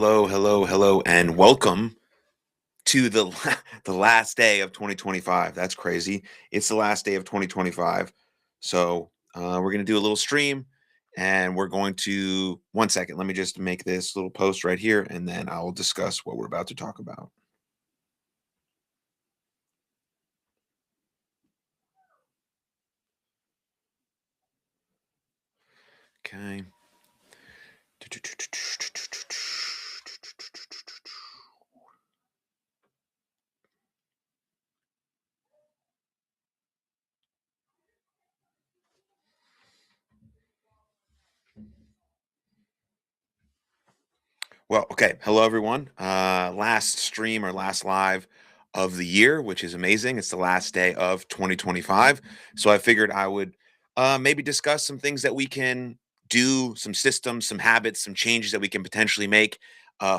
Hello, hello, hello, and welcome to the last day of 2025. That's crazy. It's the last day of 2025. So we're gonna do a little stream, and we're going to 1 second. Let me just make this little post right here, and then I'll discuss what we're about to talk about. Okay. Well, okay. Hello, everyone. Last stream or last live of the year, which is amazing. It's the last day of 2025. So I figured I would maybe discuss some things that we can do, some systems, some habits, some changes that we can potentially make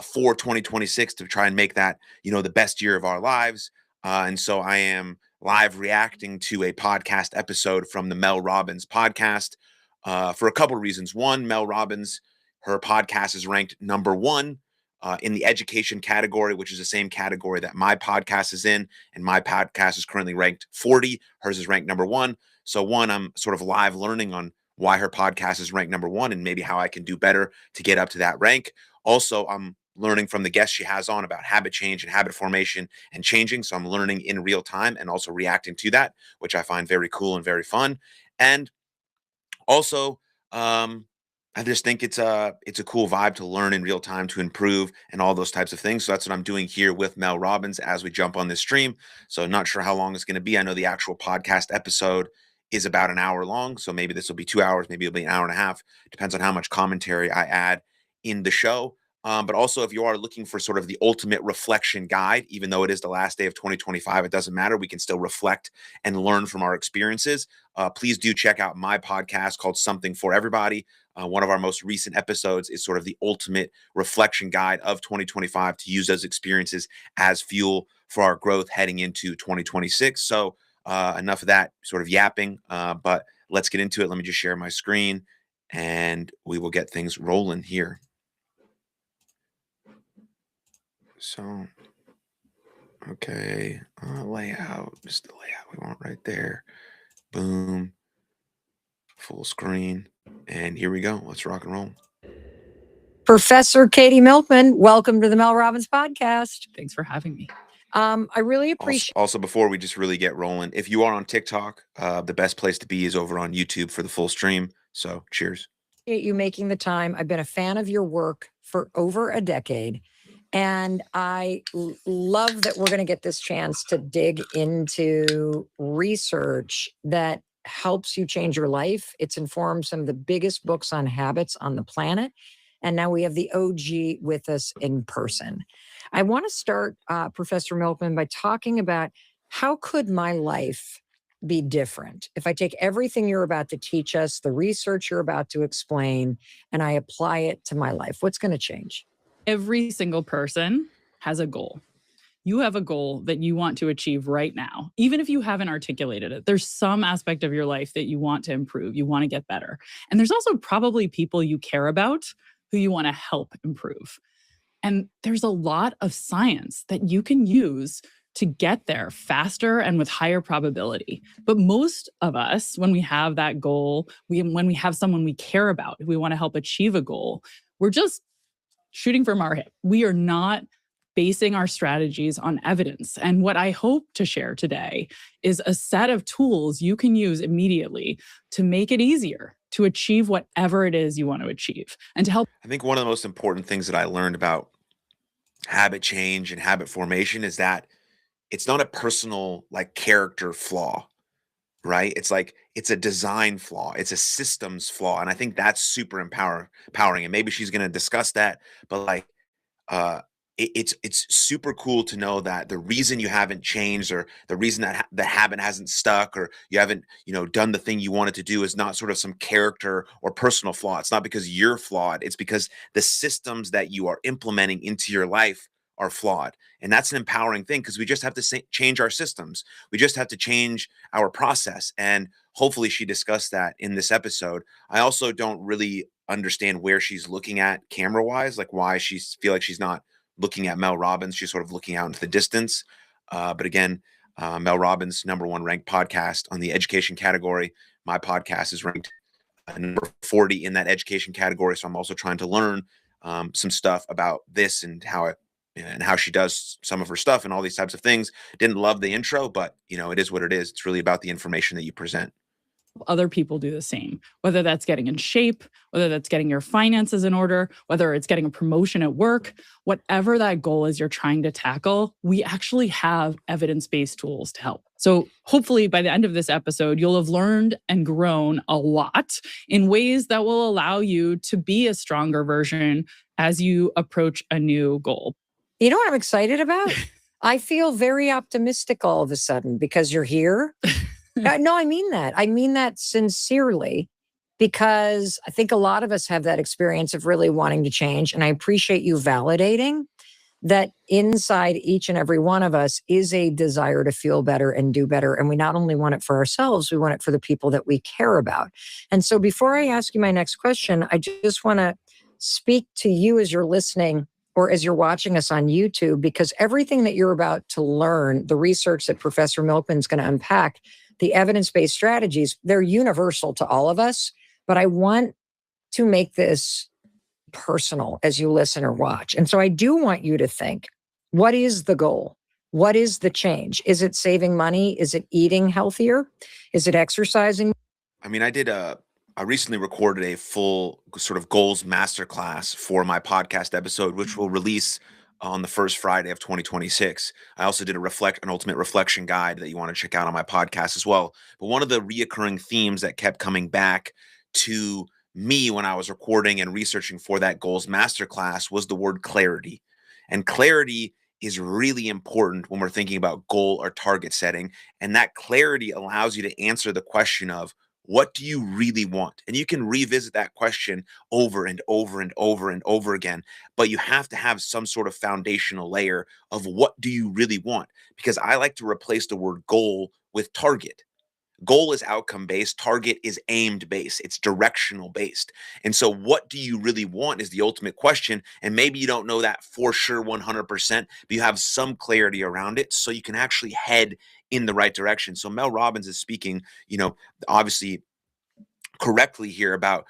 for 2026 to try and make that, the best year of our lives. And so I am live reacting to a podcast episode from the Mel Robbins podcast for a couple of reasons. One, Mel Robbins, her podcast is ranked number one in the education category, which is the same category that my podcast is in. And my podcast is currently ranked 40. Hers is ranked number one. So, one, I'm sort of live learning on why her podcast is ranked number one and maybe how I can do better to get up to that rank. Also, I'm learning from the guests she has on about habit change and habit formation and changing. So, I'm learning in real time and also reacting to that, which I find very cool and very fun. And also, um, I just think it's a cool vibe to learn in real time to improve and all those types of things. So that's what I'm doing here with Mel Robbins as we jump on this stream. So not sure how long it's going to be. I know the actual podcast episode is about an hour long, so maybe this will be 2 hours, maybe it'll be an hour and a half. Depends on how much commentary I add in the show. But also, if you are looking for sort of the ultimate reflection guide, even though it is the last day of 2025, it doesn't matter. We can still reflect and learn from our experiences. Please do check out my podcast called Something for Everybody. One of our most recent episodes is sort of the ultimate reflection guide of 2025 to use those experiences as fuel for our growth heading into 2026. So, enough of that sort of yapping, but let's get into it. Let me just share my screen and we will get things rolling here. So, okay, layout, just the layout we want right there. Boom, full screen. And here we go. Let's rock and roll. Professor Katie Milkman, welcome to the Mel Robbins podcast. Thanks for having me. I really appreciate. Also, before we just really get rolling, if you are on TikTok, the best place to be is over on YouTube for the full stream. So, cheers. You making the time. I've been a fan of your work for over a decade, and I love that we're going to get this chance to dig into research that helps you change your life. It's informed some of the biggest books on habits on the planet. And now we have the OG with us in person. I want to start, Professor Milkman, by talking about how could my life be different if I take everything you're about to teach us, the research you're about to explain, and I apply it to my life? What's going to change? Every single person has a goal. You have a goal that you want to achieve right now. Even if you haven't articulated it, there's some aspect of your life that you want to improve, you want to get better. And there's also probably people you care about who you want to help improve. And there's a lot of science that you can use to get there faster and with higher probability. But most of us, when we have that goal, when we have someone we care about, we want to help achieve a goal, we're just shooting from our hip. We are not basing our strategies on evidence. And what I hope to share today is a set of tools you can use immediately to make it easier to achieve whatever it is you want to achieve and to help. I think one of the most important things that I learned about habit change and habit formation is that it's not a personal like character flaw, right? It's like it's a design flaw, it's a systems flaw. And I think that's super empowering. And maybe she's gonna discuss that, but like uh it's super cool to know that the reason you haven't changed or the reason that the habit hasn't stuck or you haven't done the thing you wanted to do is not sort of some character or personal flaw. It's not because you're flawed, it's because the systems that you are implementing into your life are flawed. And that's an empowering thing because we just have to change our systems, we just have to change our process. And hopefully she discussed that in this episode. I also don't really understand where she's looking at camera wise, like why feel like she's not looking at Mel Robbins. She's sort of looking out into the distance. But again, Mel Robbins, #1 ranked podcast on the education category. My podcast is ranked number 40 in that education category. So I'm also trying to learn some stuff about this and how she does some of her stuff and all these types of things. Didn't love the intro, but it is what it is. It's really about the information that you present. Other people do the same, whether that's getting in shape, whether that's getting your finances in order, whether it's getting a promotion at work, whatever that goal is you're trying to tackle, we actually have evidence-based tools to help. So hopefully by the end of this episode, you'll have learned and grown a lot in ways that will allow you to be a stronger version as you approach a new goal. You know what I'm excited about? I feel very optimistic all of a sudden because you're here. No, I mean that. I mean that sincerely, because I think a lot of us have that experience of really wanting to change. And I appreciate you validating that inside each and every one of us is a desire to feel better and do better. And we not only want it for ourselves, we want it for the people that we care about. And so before I ask you my next question, I just want to speak to you as you're listening or as you're watching us on YouTube, because everything that you're about to learn, the research that Professor Milkman's going to unpack, the evidence-based strategies, they're universal to all of us. But I want to make this personal as you listen or watch. And so I do want you to think, what is the goal? What is the change? Is it saving money? Is it eating healthier? Is it exercising? I mean, I recently recorded a full sort of goals masterclass for my podcast episode, which will release on the first Friday of 2026. I also did an ultimate reflection guide that you want to check out on my podcast as well. But one of the reoccurring themes that kept coming back to me when I was recording and researching for that goals masterclass was the word clarity. And clarity is really important when we're thinking about goal or target setting. And that clarity allows you to answer the question of, what do you really want? And you can revisit that question over and over and over and over again, but you have to have some sort of foundational layer of what do you really want? Because I like to replace the word goal with target. Goal is outcome based, target is aimed based, it's directional based. And so, what do you really want is the ultimate question. And maybe you don't know that for sure 100%, but you have some clarity around it so you can actually head in the right direction. So, Mel Robbins is speaking, obviously correctly here about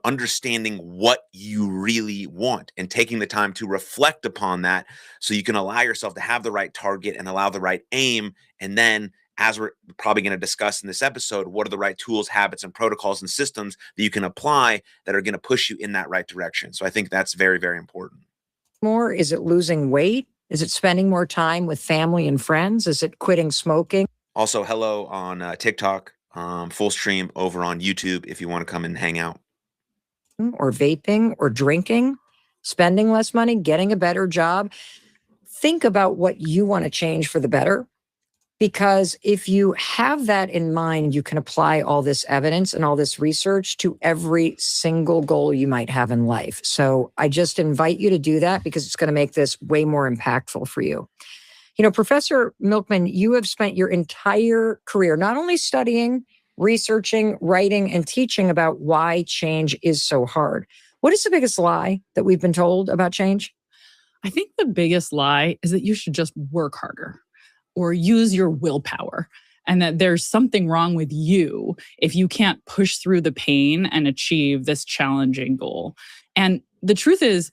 understanding what you really want and taking the time to reflect upon that so you can allow yourself to have the right target and allow the right aim. And then, as we're probably going to discuss in this episode, what are the right tools, habits, and protocols and systems that you can apply that are going to push you in that right direction? So I think that's very, very important. More? Is it losing weight? Is it spending more time with family and friends? Is it quitting smoking? Also, hello on TikTok, full stream over on YouTube if you want to come and hang out. Or vaping or drinking, spending less money, getting a better job. Think about what you want to change for the better. Because if you have that in mind, you can apply all this evidence and all this research to every single goal you might have in life. So I just invite you to do that because it's going to make this way more impactful for you. Professor Milkman, you have spent your entire career not only studying, researching, writing, and teaching about why change is so hard. What is the biggest lie that we've been told about change? I think the biggest lie is that you should just work harder or use your willpower, and that there's something wrong with you if you can't push through the pain and achieve this challenging goal. And the truth is,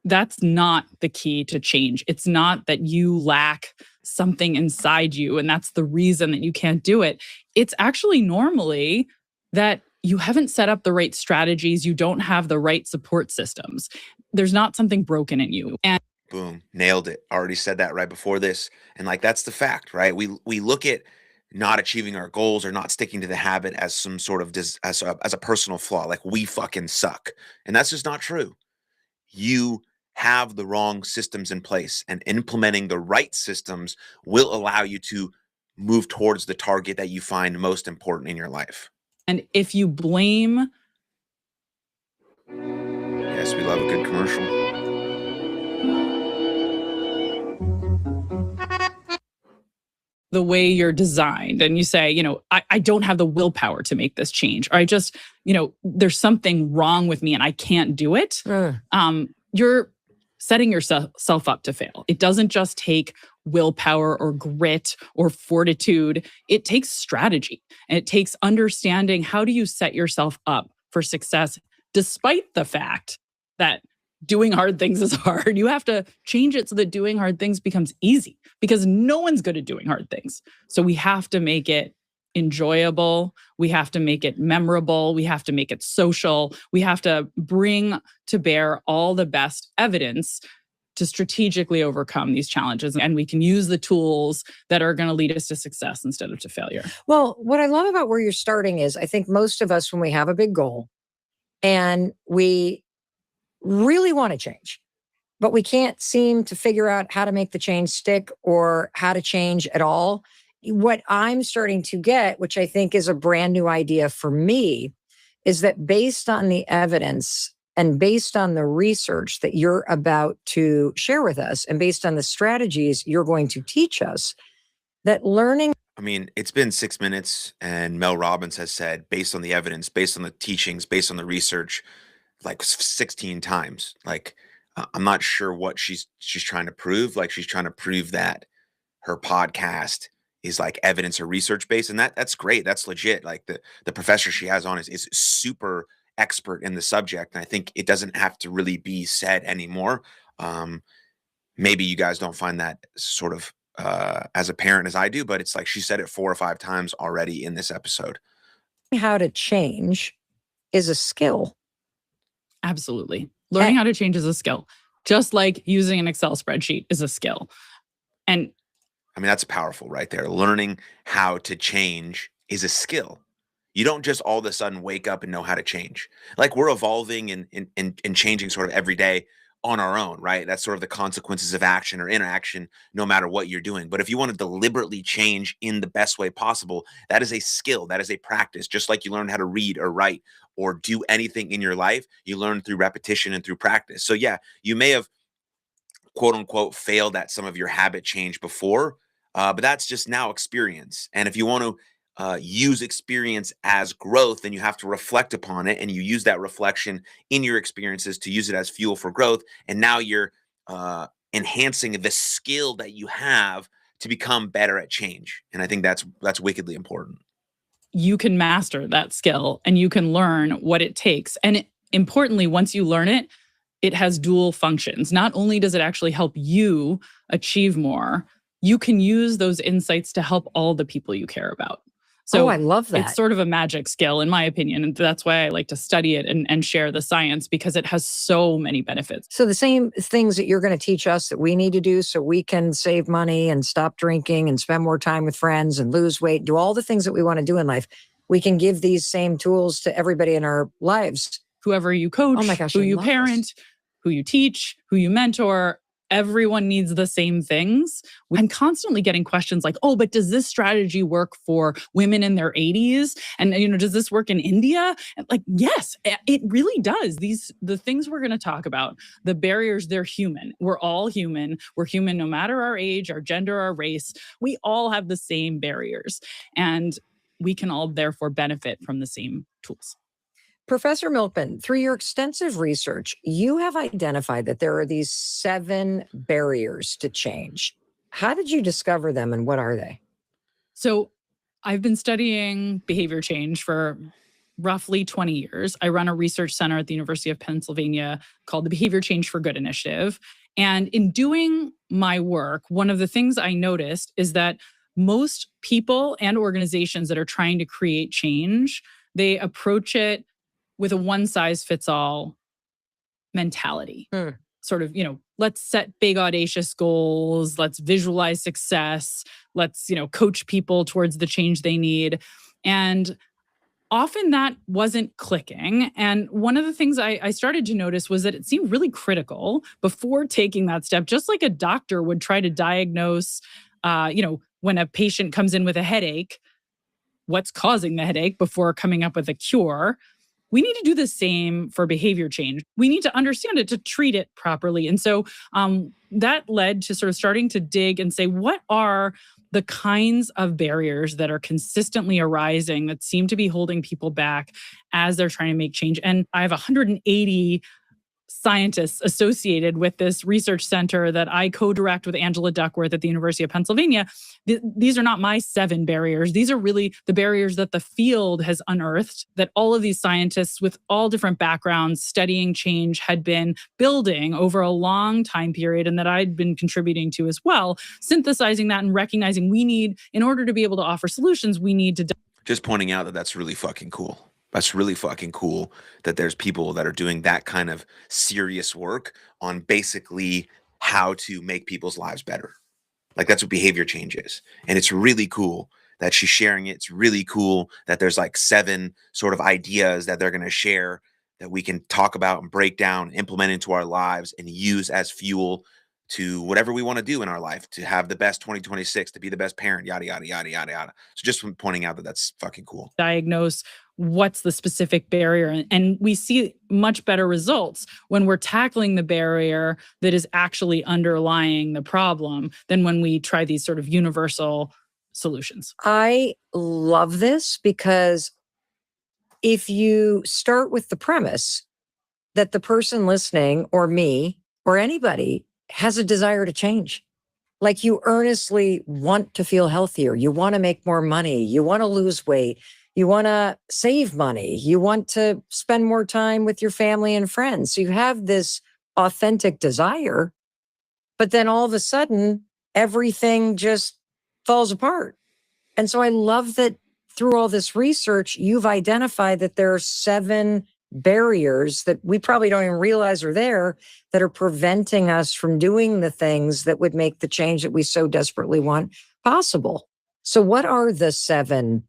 that's not the key to change. It's not that you lack something inside you and that's the reason that you can't do it. It's actually normally that you haven't set up the right strategies, you don't have the right support systems. There's not something broken in you. And boom, nailed it. Already said that right before this. And that's the fact, right? We look at not achieving our goals or not sticking to the habit as some sort of as a personal flaw, like we fucking suck. And that's just not true. You have the wrong systems in place, and implementing the right systems will allow you to move towards the target that you find most important in your life. And if you blame... Yes, we love a good commercial. the way you're designed and you say, I don't have the willpower to make this change, or I just, there's something wrong with me and I can't do it, you're setting yourself up to fail. It doesn't just take willpower or grit or fortitude. It takes strategy, and it takes understanding how do you set yourself up for success, despite the fact that doing hard things is hard. You have to change it so that doing hard things becomes easy, because no one's good at doing hard things. So we have to make it enjoyable. We have to make it memorable. We have to make it social. We have to bring to bear all the best evidence to strategically overcome these challenges. And we can use the tools that are going to lead us to success instead of to failure. Well, what I love about where you're starting is I think most of us, when we have a big goal and we really want to change, but we can't seem to figure out how to make the change stick or how to change at all. What I'm starting to get, which I think is a brand new idea for me, is that based on the evidence and based on the research that you're about to share with us, and based on the strategies you're going to teach us, that learning. I mean, it's been 6 minutes, and Mel Robbins has said, based on the evidence, based on the teachings, based on the research, like 16 times. Like, I'm not sure what she's trying to prove. Like, she's trying to prove that her podcast is like evidence or research based, and that's great. That's legit. Like the professor she has on is super expert in the subject, and I think it doesn't have to really be said anymore. Maybe you guys don't find that sort of as apparent as I do, but it's like she said it 4 or 5 times already in this episode. How to change is a skill. Absolutely. Learning how to change is a skill, just like using an Excel spreadsheet is a skill. And I mean, that's powerful right there. Learning how to change is a skill. You don't just all of a sudden wake up and know how to change. Like, we're evolving and changing sort of every day on our own, right? That's sort of the consequences of action or inaction, no matter what you're doing. But if you want to deliberately change in the best way possible, that is a skill. That is a practice. Just like you learn how to read or write or do anything in your life, you learn through repetition and through practice. So yeah, you may have quote unquote failed at some of your habit change before, but that's just now experience. And if you want to use experience as growth, then you have to reflect upon it, and you use that reflection in your experiences to use it as fuel for growth. And now you're enhancing the skill that you have to become better at change. And I think that's wickedly important. You can master that skill and you can learn what it takes. And importantly, once you learn it, it has dual functions. Not only does it actually help you achieve more, you can use those insights to help all the people you care about. So I love that. It's sort of a magic skill, in my opinion. And that's why I like to study it and share the science, because it has so many benefits. So the same things that you're going to teach us that we need to do so we can save money and stop drinking and spend more time with friends and lose weight, do all the things that we want to do in life, we can give these same tools to everybody in our lives. Whoever you coach, oh my gosh, who you parent, who you teach, who you mentor, everyone needs the same things. I'm constantly getting questions like, oh, but does this strategy work for women in their 80s? And, does this work in India? And like, yes, it really does. The things we're going to talk about, the barriers, they're human. We're all human. We're human no matter our age, our gender, our race. We all have the same barriers. And we can all therefore benefit from the same tools. Professor Milkman, through your extensive research, you have identified that there are these 7 barriers to change. How did you discover them, and what are they? So I've been studying behavior change for roughly 20 years. I run a research center at the University of Pennsylvania called the Behavior Change for Good Initiative. And in doing my work, one of the things I noticed is that most people and organizations that are trying to create change, they approach it with a one-size-fits-all mentality. Sort of, let's set big, audacious goals. Let's visualize success. Let's, coach people towards the change they need. And often that wasn't clicking. And one of the things I started to notice was that it seemed really critical before taking that step, just like a doctor would try to diagnose, when a patient comes in with a headache, what's causing the headache before coming up with a cure. We need to do the same for behavior change. We need to understand it to treat it properly. And so that led to sort of starting to dig and say, what are the kinds of barriers that are consistently arising that seem to be holding people back as they're trying to make change. And I have 180 scientists associated with this research center that I co-direct with Angela Duckworth at the University of Pennsylvania. These are not my 7 barriers. These are really the barriers that the field has unearthed, that all of these scientists with all different backgrounds studying change had been building over a long time period, and that I'd been contributing to as well, synthesizing that and recognizing we need, in order to be able to offer solutions, we need to Just pointing out that that's really fucking cool. That's really fucking cool that there's people that are doing that kind of serious work on basically how to make people's lives better. Like that's what behavior change is. And it's really cool that she's sharing it. It's really cool that there's like 7 sort of ideas that they're going to share that we can talk about and break down, implement into our lives and use as fuel to whatever we want to do in our life, to have the best 2026, to be the best parent, yada, yada, yada, yada, yada. So just pointing out that that's fucking cool. diagnose what's the specific barrier. And we see much better results when we're tackling the barrier that is actually underlying the problem than when we try these sort of universal solutions. I love this because if you start with the premise that the person listening or me or anybody has a desire to change, like you earnestly want to feel healthier, you want to make more money, you want to lose weight, you want to save money, you want to spend more time with your family and friends. So you have this authentic desire, but then all of a sudden, everything just falls apart. And so I love that through all this research, you've identified that there are 7 barriers that we probably don't even realize are there that are preventing us from doing the things that would make the change that we so desperately want possible. So what are the 7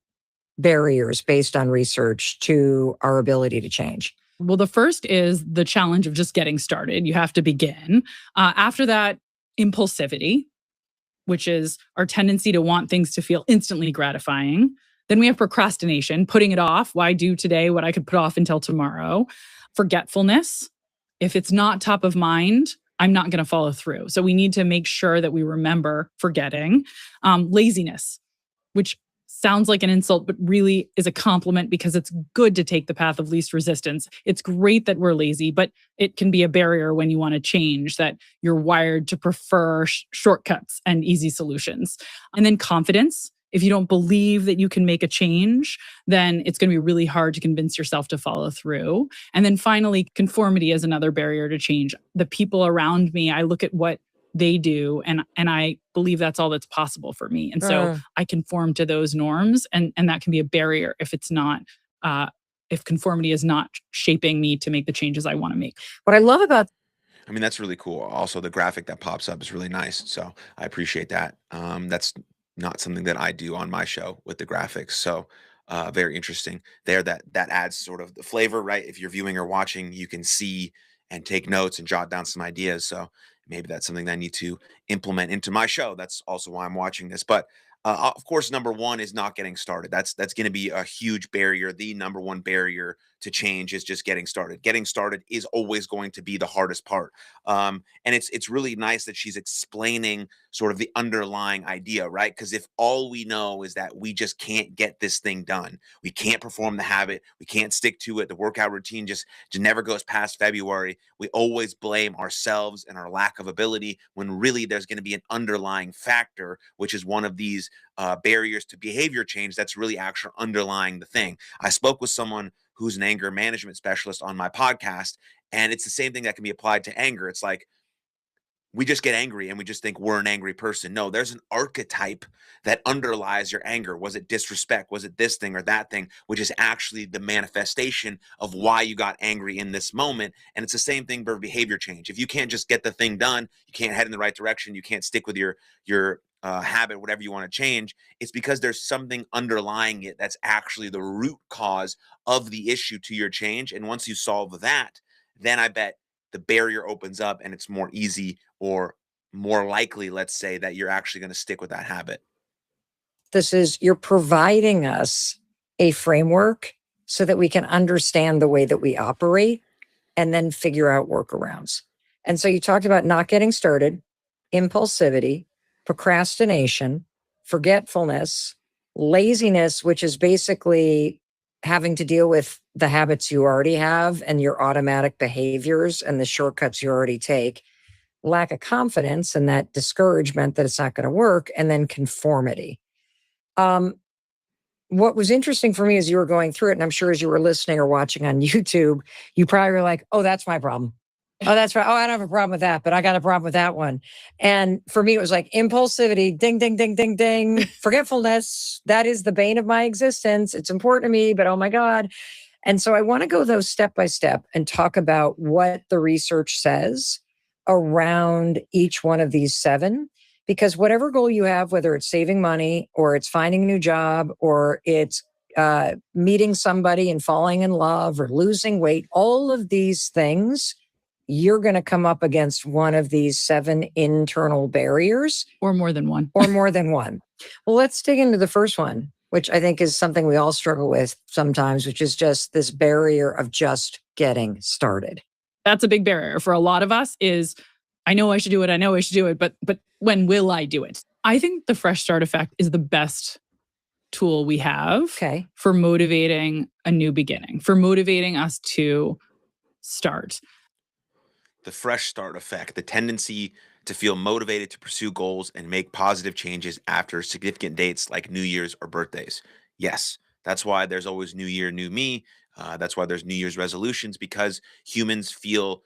barriers based on research to our ability to change? Well, the first is the challenge of just getting started. You have to begin. After that, impulsivity, which is our tendency to want things to feel instantly gratifying. Then we have procrastination, putting it off. Why do today what I could put off until tomorrow? Forgetfulness. If it's not top of mind, I'm not going to follow through. So we need to make sure that we remember forgetting. Laziness, which sounds like an insult, but really is a compliment because it's good to take the path of least resistance. It's great that we're lazy, but it can be a barrier when you want to change, that you're wired to prefer shortcuts and easy solutions. And then confidence. If you don't believe that you can make a change, then it's going to be really hard to convince yourself to follow through. And then finally, conformity is another barrier to change. The people around me, I look at what they do and I believe that's all that's possible for me. And so I conform to those norms, and that can be a barrier if it's not, if conformity is not shaping me to make the changes I want to make. What I love about I mean, that's really cool. Also, the graphic that pops up is really nice. So I appreciate that. That's not something that I do on my show with the graphics. So very interesting there. That adds sort of the flavor, right? If you're viewing or watching, you can see and take notes and jot down some ideas. So maybe that's something that I need to implement into my show. That's also why I'm watching this. But of course, number 1 is not getting started. That's going to be a huge barrier. The number 1 barrier to change is just getting started. Getting started is always going to be the hardest part. And it's really nice that she's explaining sort of the underlying idea, right? Because if all we know is that we just can't get this thing done, we can't perform the habit, we can't stick to it, the workout routine just never goes past February, we always blame ourselves and our lack of ability, when really there's going to be an underlying factor, which is one of these barriers to behavior change that's really actually underlying the thing. I spoke with someone who's an anger management specialist on my podcast, and it's the same thing that can be applied to anger. It's like, we just get angry and we just think we're an angry person. No, there's an archetype that underlies your anger. Was it disrespect? Was it this thing or that thing, which is actually the manifestation of why you got angry in this moment? And it's the same thing for behavior change. If you can't just get the thing done, you can't head in the right direction, you can't stick with your habit, whatever you want to change, it's because there's something underlying it that's actually the root cause of the issue to your change. And once you solve that, then I bet the barrier opens up and it's more easy, or more likely, let's say, that you're actually going to stick with that habit. this is, you're providing us a framework so that we can understand the way that we operate and then figure out workarounds. And so you talked about not getting started, impulsivity, procrastination, forgetfulness, laziness, which is basically having to deal with the habits you already have and your automatic behaviors and the shortcuts you already take, lack of confidence and that discouragement that it's not going to work, and then conformity. What was interesting for me as you were going through it, and I'm sure as you were listening or watching on YouTube, you probably were like, oh, that's my problem. Oh, that's right. Oh, I don't have a problem with that, but I got a problem with that one. And for me, it was like impulsivity, ding, ding, ding, ding, ding, forgetfulness. That is the bane of my existence. It's important to me, but oh my God. And so I want to go those step by step and talk about what the research says around each one of these 7. Because whatever goal you have, whether it's saving money or it's finding a new job or it's meeting somebody and falling in love or losing weight, all of these things, you're going to come up against one of these 7 internal barriers. Or more than one. Or more than one. Well, let's dig into the first one, which I think is something we all struggle with sometimes, which is just this barrier of just getting started. That's a big barrier for a lot of us is, I know I should do it. I know I should do it. But when will I do it? I think the Fresh Start Effect is the best tool we have for motivating a new beginning, for motivating us to start. The Fresh Start Effect, the tendency to feel motivated to pursue goals and make positive changes after significant dates like New Year's or birthdays. Yes, that's why there's always New Year, New Me. That's why there's New Year's resolutions, because humans feel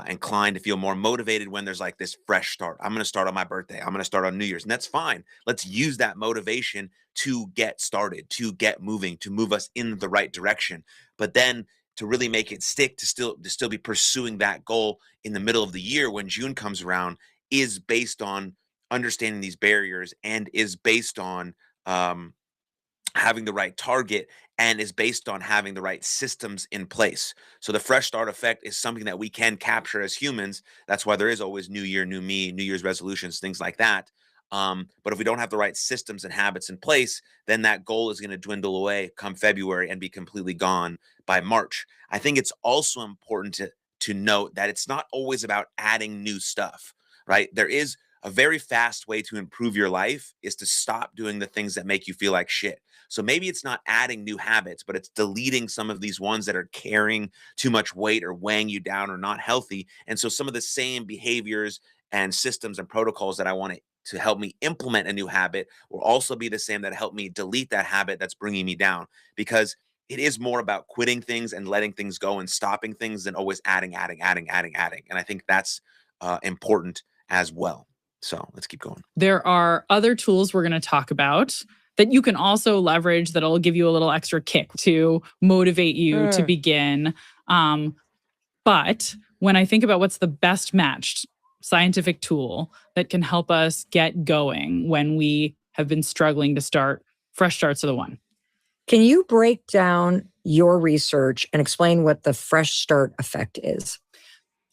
inclined to feel more motivated when there's like this fresh start. I'm going to start on my birthday. I'm going to start on New Year's. And that's fine. Let's use that motivation to get started, to get moving, to move us in the right direction. But then to really make it stick, to still be pursuing that goal in the middle of the year when June comes around, is based on understanding these barriers and is based on having the right target and is based on having the right systems in place. So the Fresh Start Effect is something that we can capture as humans. That's why there is always New Year, New Me, New Year's resolutions, things like that. But if we don't have the right systems and habits in place, then that goal is going to dwindle away come February and be completely gone by March. I think it's also important to note that it's not always about adding new stuff, right? There is a very fast way to improve your life is to stop doing the things that make you feel like shit. So maybe it's not adding new habits, but it's deleting some of these ones that are carrying too much weight or weighing you down or not healthy. And so some of the same behaviors and systems and protocols that I want to help me implement a new habit will also be the same that help me delete that habit that's bringing me down, because it is more about quitting things and letting things go and stopping things than always adding. And I think that's important as well. So let's keep going. There are other tools we're going to talk about that you can also leverage that'll give you a little extra kick to motivate you to begin. But when I think about what's the best matched scientific tool that can help us get going when we have been struggling to start, fresh starts are the one. Can you break down your research and explain what the Fresh Start Effect is?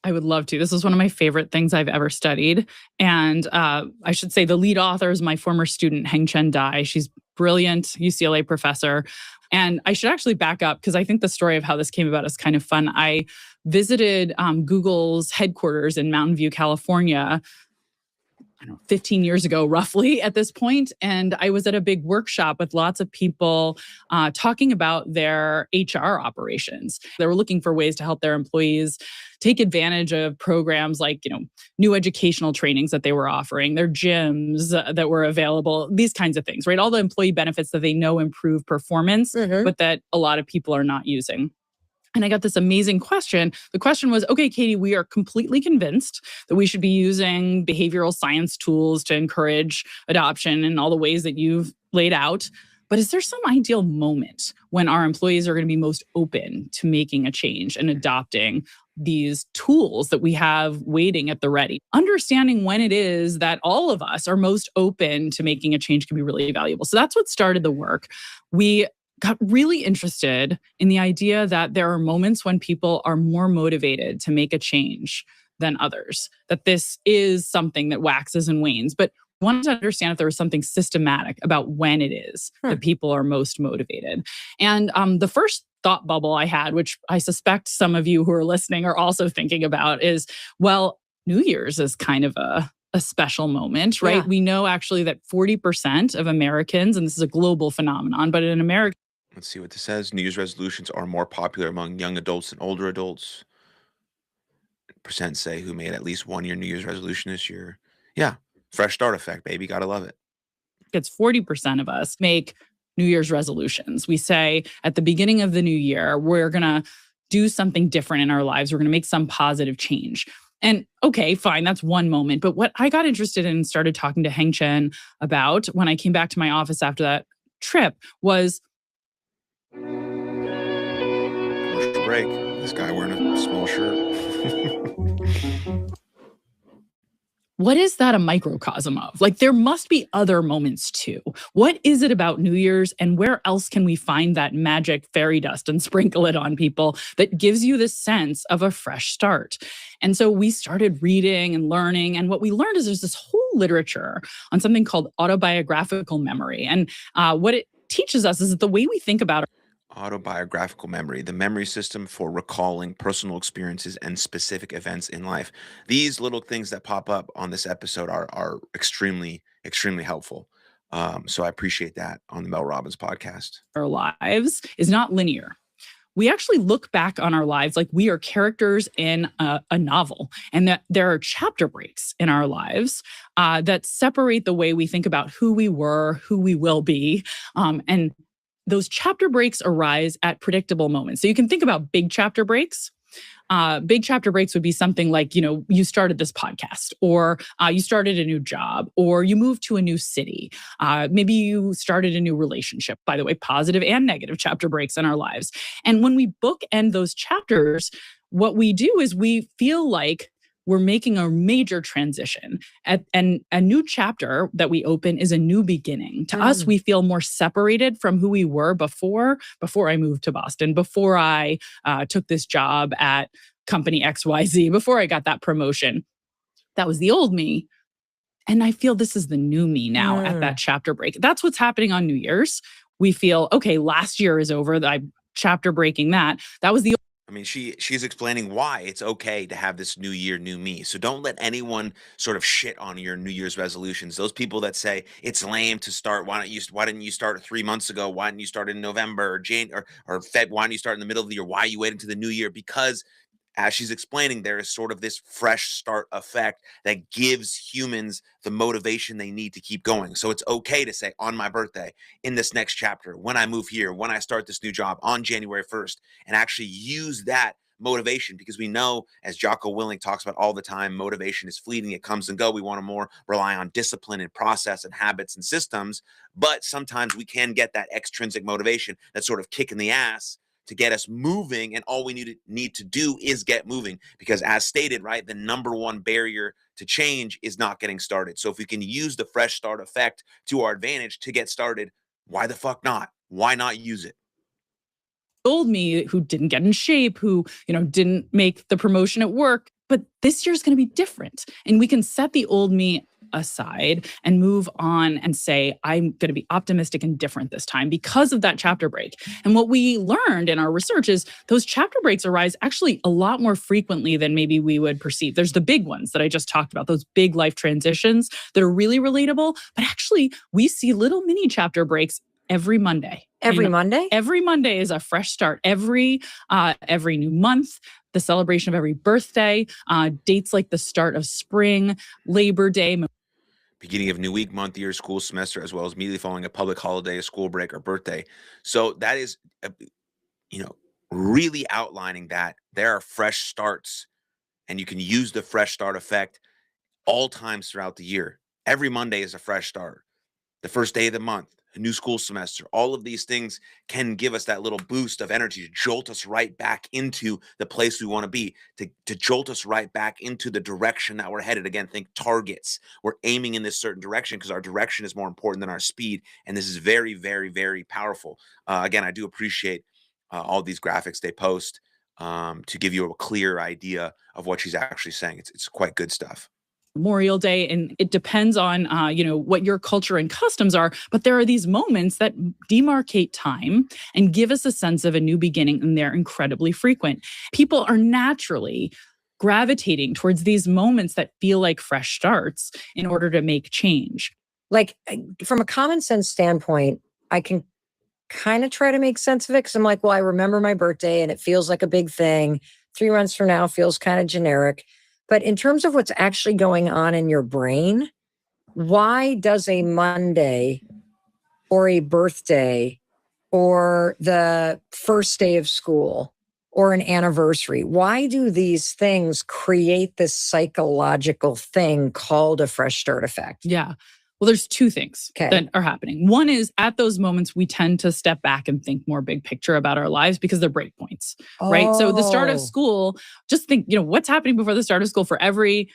I would love to. This is one of my favorite things I've ever studied. And I should say the lead author is my former student, Heng-Chen Dai. She's brilliant UCLA professor. And I should actually back up because I think the story of how this came about is kind of fun. I visited Google's headquarters in Mountain View, California, 15 years ago, roughly at this point. And I was at a big workshop with lots of people talking about their HR operations. They were looking for ways to help their employees take advantage of programs like, new educational trainings that they were offering, their gyms that were available, these kinds of things, right? All the employee benefits that they know improve performance, but that a lot of people are not using. And I got this amazing question. The question was, okay, Katie, we are completely convinced that we should be using behavioral science tools to encourage adoption in all the ways that you've laid out. But is there some ideal moment when our employees are going to be most open to making a change and adopting these tools that we have waiting at the ready? Understanding when it is that all of us are most open to making a change can be really valuable. So that's what started the work. We got really interested in the idea that there are moments when people are more motivated to make a change than others, that this is something that waxes and wanes. But wanted to understand if there was something systematic about when it is that people are most motivated. And the first thought bubble I had, which I suspect some of you who are listening are also thinking about, is, well, New Year's is kind of a a special moment, right? Yeah. We know actually that 40% of Americans, and this is a global phenomenon, but in America, Let's see what this says. New Year's resolutions are more popular among young adults than older adults. Percent say who made at least 1 year New Year's resolution this year. Yeah. Fresh start effect, baby. Gotta love it. it's 40% of us make New Year's resolutions. We say at the beginning of the new year, we're going to do something different in our lives. We're going to make some positive change. And okay, fine, that's one moment. But what I got interested in and started talking to Heng Chen about when I came back to my office after that trip was Commercial break. This guy wearing a small shirt. what is that a microcosm of? Like, there must be other moments too. What is it about New Year's, and where else can we find that magic fairy dust and sprinkle it on people that gives you this sense of a fresh start? And so we started reading and learning. And what we learned is there's this whole literature on something called autobiographical memory. And what it teaches us is that the way we think about Autobiographical memory, the memory system for recalling personal experiences and specific events in life. These little things that pop up on this episode are extremely, extremely helpful. So I appreciate that on the Mel Robbins podcast. our lives is not linear. We actually look back on our lives like we are characters in a novel, and that there are chapter breaks in our lives that separate the way we think about who we were, who we will be. And those chapter breaks arise at predictable moments. So you can think about big chapter breaks. Big chapter breaks would be something like, you started this podcast, or you started a new job, or you moved to a new city. Maybe you started a new relationship. By the way, positive and negative chapter breaks in our lives. And when we bookend those chapters, what we do is we feel like we're making a major transition. And a new chapter that we open is a new beginning. To us, we feel more separated from who we were before I moved to Boston, before I took this job at company XYZ, before I got that promotion. That was the old me. And I feel this is the new me now at that chapter break. That's what's happening on New Year's. We feel, okay, last year is over. I'm chapter breaking that. That was the I mean, she's explaining why it's okay to have this new year, new me. So don't let anyone sort of shit on your New Year's resolutions. Those people that say it's lame to start. Why didn't you start 3 months ago? Why didn't you start in November or January or Feb? Why didn't you start in the middle of the year? Why you wait until the new year? Because as she's explaining, there is sort of this fresh start effect that gives humans the motivation they need to keep going. So it's okay to say on my birthday, in this next chapter, when I move here, when I start this new job on January 1st, and actually use that motivation, because we know, as Jocko Willink talks about all the time, motivation is fleeting. It comes and go. We want to more rely on discipline and process and habits and systems. But sometimes we can get that extrinsic motivation, that sort of kick in the ass to get us moving, and all we need to do is get moving, because as stated, right, the number one barrier to change is not getting started. So if we can use the fresh start effect to our advantage to get started, why the fuck not? Why not use it? old me who didn't get in shape, who, didn't make the promotion at work. But this year's going to be different. And we can set the old me aside and move on and say, I'm going to be optimistic and different this time because of that chapter break. And what we learned in our research is those chapter breaks arise actually a lot more frequently than maybe we would perceive. There's the big ones that I just talked about, those big life transitions that are really relatable. But actually, we see little mini chapter breaks every Monday. Every Monday? Every Monday is a fresh start. Every new month, the celebration of every birthday, dates like the start of spring, Labor Day, Beginning of new week, month, year, school semester, as well as immediately following a public holiday, a school break, or birthday. So that is, really outlining that there are fresh starts, and you can use the fresh start effect all times throughout the year. Every Monday is a fresh start. The first day of the month, a new school semester, all of these things can give us that little boost of energy to jolt us right back into the place we want to be, to jolt us right back into the direction that we're headed. Again, think targets. We're aiming in this certain direction because our direction is more important than our speed. And this is very, very, very powerful. Again, I do appreciate all these graphics they post to give you a clear idea of what she's actually saying. It's quite good stuff. Memorial Day, and it depends on what your culture and customs are, but there are these moments that demarcate time and give us a sense of a new beginning, and they're incredibly frequent. People are naturally gravitating towards these moments that feel like fresh starts in order to make change. Like from a common sense standpoint, I can kind of try to make sense of it because I'm like, well, I remember my birthday and it feels like a big thing. 3 months from now feels kind of generic. But in terms of what's actually going on in your brain, why does a Monday or a birthday or the first day of school or an anniversary, why do these things create this psychological thing called a fresh start effect? Yeah. Well, there's 2 things that are happening. One is at those moments, we tend to step back and think more big picture about our lives because they're breakpoints, right? So the start of school, just think, what's happening before the start of school for every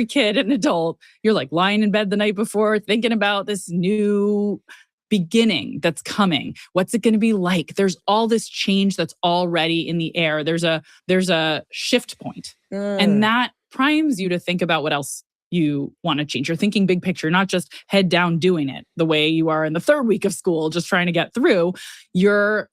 kid and adult. You're like lying in bed the night before thinking about this new beginning that's coming. What's it going to be like? There's all this change that's already in the air. There's a shift point. And that primes you to think about what else you want to change. You're thinking big picture, not just head down doing it the way you are in the 3rd week of school, just trying to get through. You're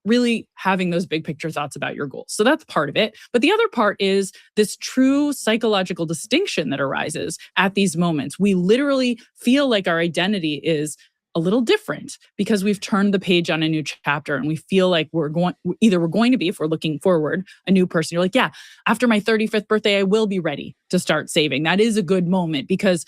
really having those big picture thoughts about your goals. So that's part of it. But the other part is this true psychological distinction that arises at these moments. We literally feel like our identity is a little different because we've turned the page on a new chapter and we feel like we're going to be, if we're looking forward, a new person. You're like, yeah, after my 35th birthday, I will be ready to start saving. That is a good moment because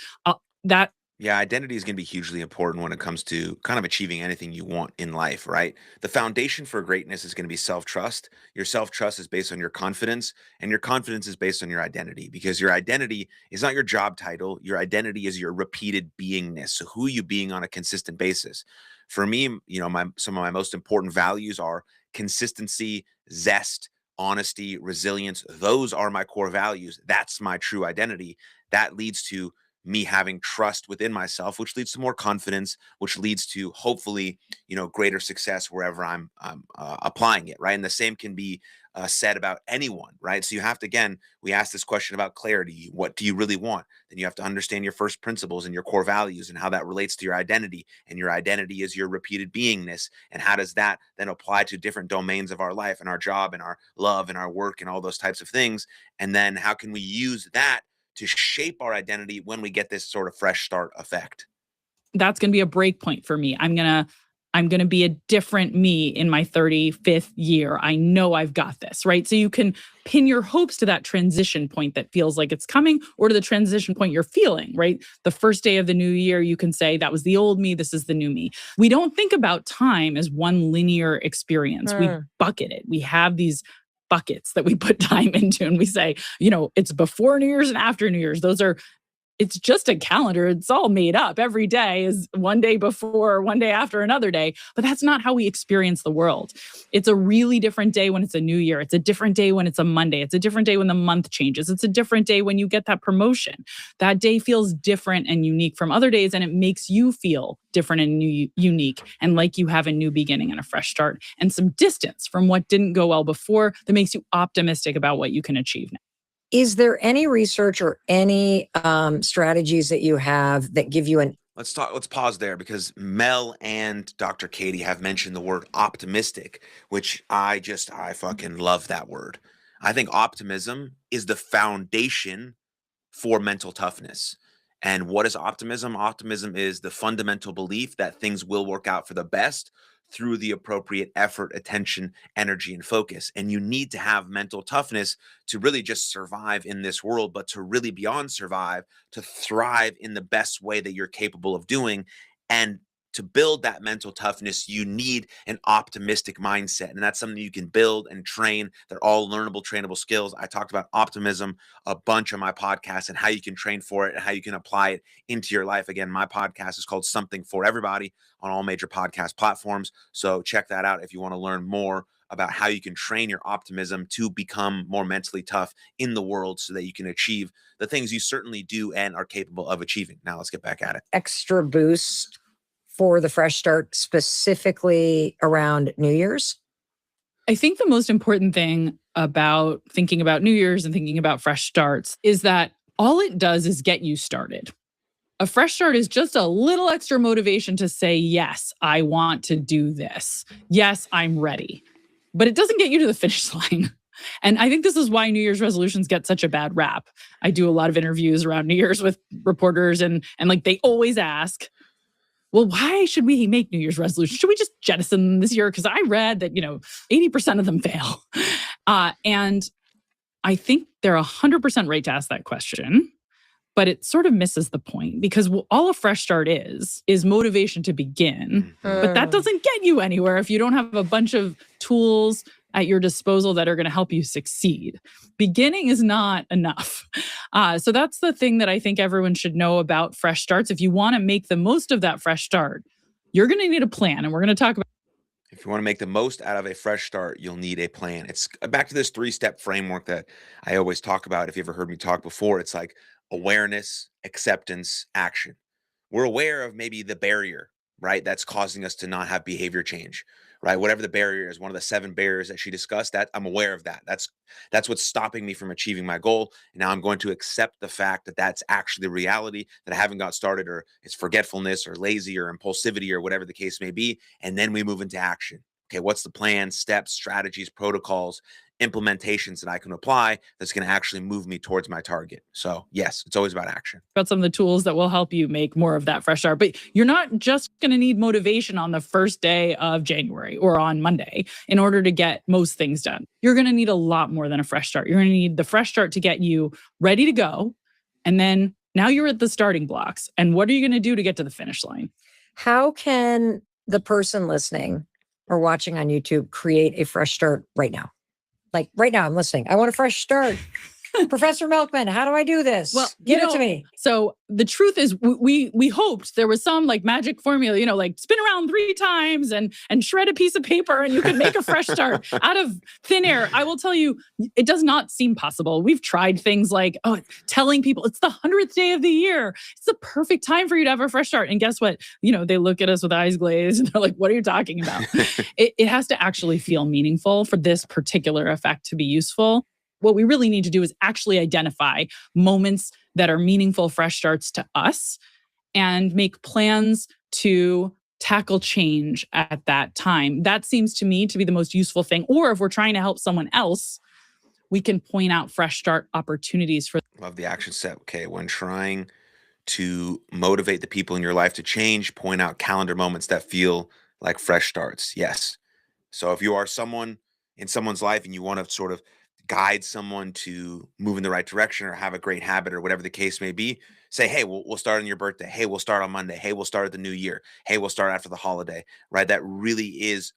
Yeah, identity is going to be hugely important when it comes to kind of achieving anything you want in life, right? The foundation for greatness is going to be self-trust. Your self-trust is based on your confidence, and your confidence is based on your identity because your identity is not your job title. Your identity is your repeated beingness. So who are you being on a consistent basis? For me, some of my most important values are consistency, zest, honesty, resilience. Those are my core values. That's my true identity. That leads to me having trust within myself, which leads to more confidence, which leads to hopefully, greater success wherever I'm applying it, right? And the same can be said about anyone, right? So you have to, again, we asked this question about clarity. What do you really want? Then you have to understand your first principles and your core values and how that relates to your identity. And your identity is your repeated beingness. And how does that then apply to different domains of our life and our job and our love and our work and all those types of things? And then how can we use that to shape our identity when we get this sort of fresh start effect? That's going to be a break point for me. I'm going to be a different me in my 35th year. I know I've got this, right? So you can pin your hopes to that transition point that feels like it's coming, or to the transition point you're feeling, right? The first day of the new year, you can say, that was the old me, this is the new me. We don't think about time as one linear experience. We bucket it. We have these buckets that we put time into, and we say, it's before New Year's and after New Year's. It's just a calendar. It's all made up. Every day is one day before, one day after another day. But that's not how we experience the world. It's a really different day when it's a new year. It's a different day when it's a Monday. It's a different day when the month changes. It's a different day when you get that promotion. That day feels different and unique from other days, and it makes you feel different and unique, and like you have a new beginning and a fresh start and some distance from what didn't go well before that makes you optimistic about what you can achieve now. Is there any research or any strategies that you have that give you an... Let's pause there because Mel and Dr. Katie have mentioned the word optimistic, which I fucking love that word. I think optimism is the foundation for mental toughness. And what is optimism? Optimism is the fundamental belief that things will work out for the best through the appropriate effort, attention, energy, and focus. And you need to have mental toughness to really just survive in this world, but to really beyond survive, to thrive in the best way that you're capable of doing. And to build that mental toughness, you need an optimistic mindset. And that's something you can build and train. They're all learnable, trainable skills. I talked about optimism a bunch on my podcast and how you can train for it and how you can apply it into your life. Again, my podcast is called Something for Everybody on all major podcast platforms. So check that out if you want to learn more about how you can train your optimism to become more mentally tough in the world so that you can achieve the things you certainly do and are capable of achieving. Now let's get back at it. Extra boost for the fresh start, specifically around New Year's? I think the most important thing about thinking about New Year's and thinking about fresh starts is that all it does is get you started. A fresh start is just a little extra motivation to say, yes, I want to do this. Yes, I'm ready. But it doesn't get you to the finish line. And I think this is why New Year's resolutions get such a bad rap. I do a lot of interviews around New Year's with reporters and like they always ask, well, why should we make New Year's resolutions? Should we just jettison them this year? Because I read that, 80% of them fail. And I think they're 100% right to ask that question, but it sort of misses the point because all a fresh start is motivation to begin. But that doesn't get you anywhere if you don't have a bunch of tools at your disposal that are going to help you succeed. Beginning is not enough. So that's the thing that I think everyone should know about fresh starts. If you want to make the most of that fresh start, you're going to need a plan. And we're going to talk about. If you want to make the most out of a fresh start, you'll need a plan. It's back to this 3-step framework that I always talk about. If you ever heard me talk before, it's like awareness, acceptance, action. We're aware of maybe the barrier, right? That's causing us to not have behavior change, right? Whatever the barrier is, one of the 7 barriers that she discussed, that I'm aware of that. That's what's stopping me from achieving my goal. And now I'm going to accept the fact that that's actually reality, that I haven't got started, or it's forgetfulness or lazy or impulsivity or whatever the case may be. And then we move into action. Okay, what's the plan, steps, strategies, protocols, implementations that I can apply that's going to actually move me towards my target? So yes, it's always about action. About some of the tools that will help you make more of that fresh start. But you're not just going to need motivation on the first day of January or on Monday in order to get most things done. You're going to need a lot more than a fresh start. You're going to need the fresh start to get you ready to go. And then now you're at the starting blocks. And what are you going to do to get to the finish line? How can the person listening or watching on YouTube create a fresh start right now? Like right now, I'm listening. I want a fresh start. Professor Milkman, how do I do this? Well, give it to me. So the truth is we hoped there was some like magic formula, like spin around 3 times and shred a piece of paper and you can make a fresh start out of thin air. I will tell you, it does not seem possible. We've tried things like, telling people it's the 100th day of the year. It's the perfect time for you to have a fresh start. And guess what? They look at us with eyes glazed and they're like, what are you talking about? It has to actually feel meaningful for this particular effect to be useful. What we really need to do is actually identify moments that are meaningful fresh starts to us and make plans to tackle change at that time. That seems to me to be the most useful thing. Or if we're trying to help someone else, we can point out fresh start opportunities for. Love the action step. Okay, when trying to motivate the people in your life to change, point out calendar moments that feel like fresh starts. Yes. So if you are someone in someone's life and you want to sort of guide someone to move in the right direction or have a great habit or whatever the case may be, say, hey, we'll start on your birthday. Hey, we'll start on Monday. Hey, we'll start at the new year. Hey, we'll start after the holiday, right? That really is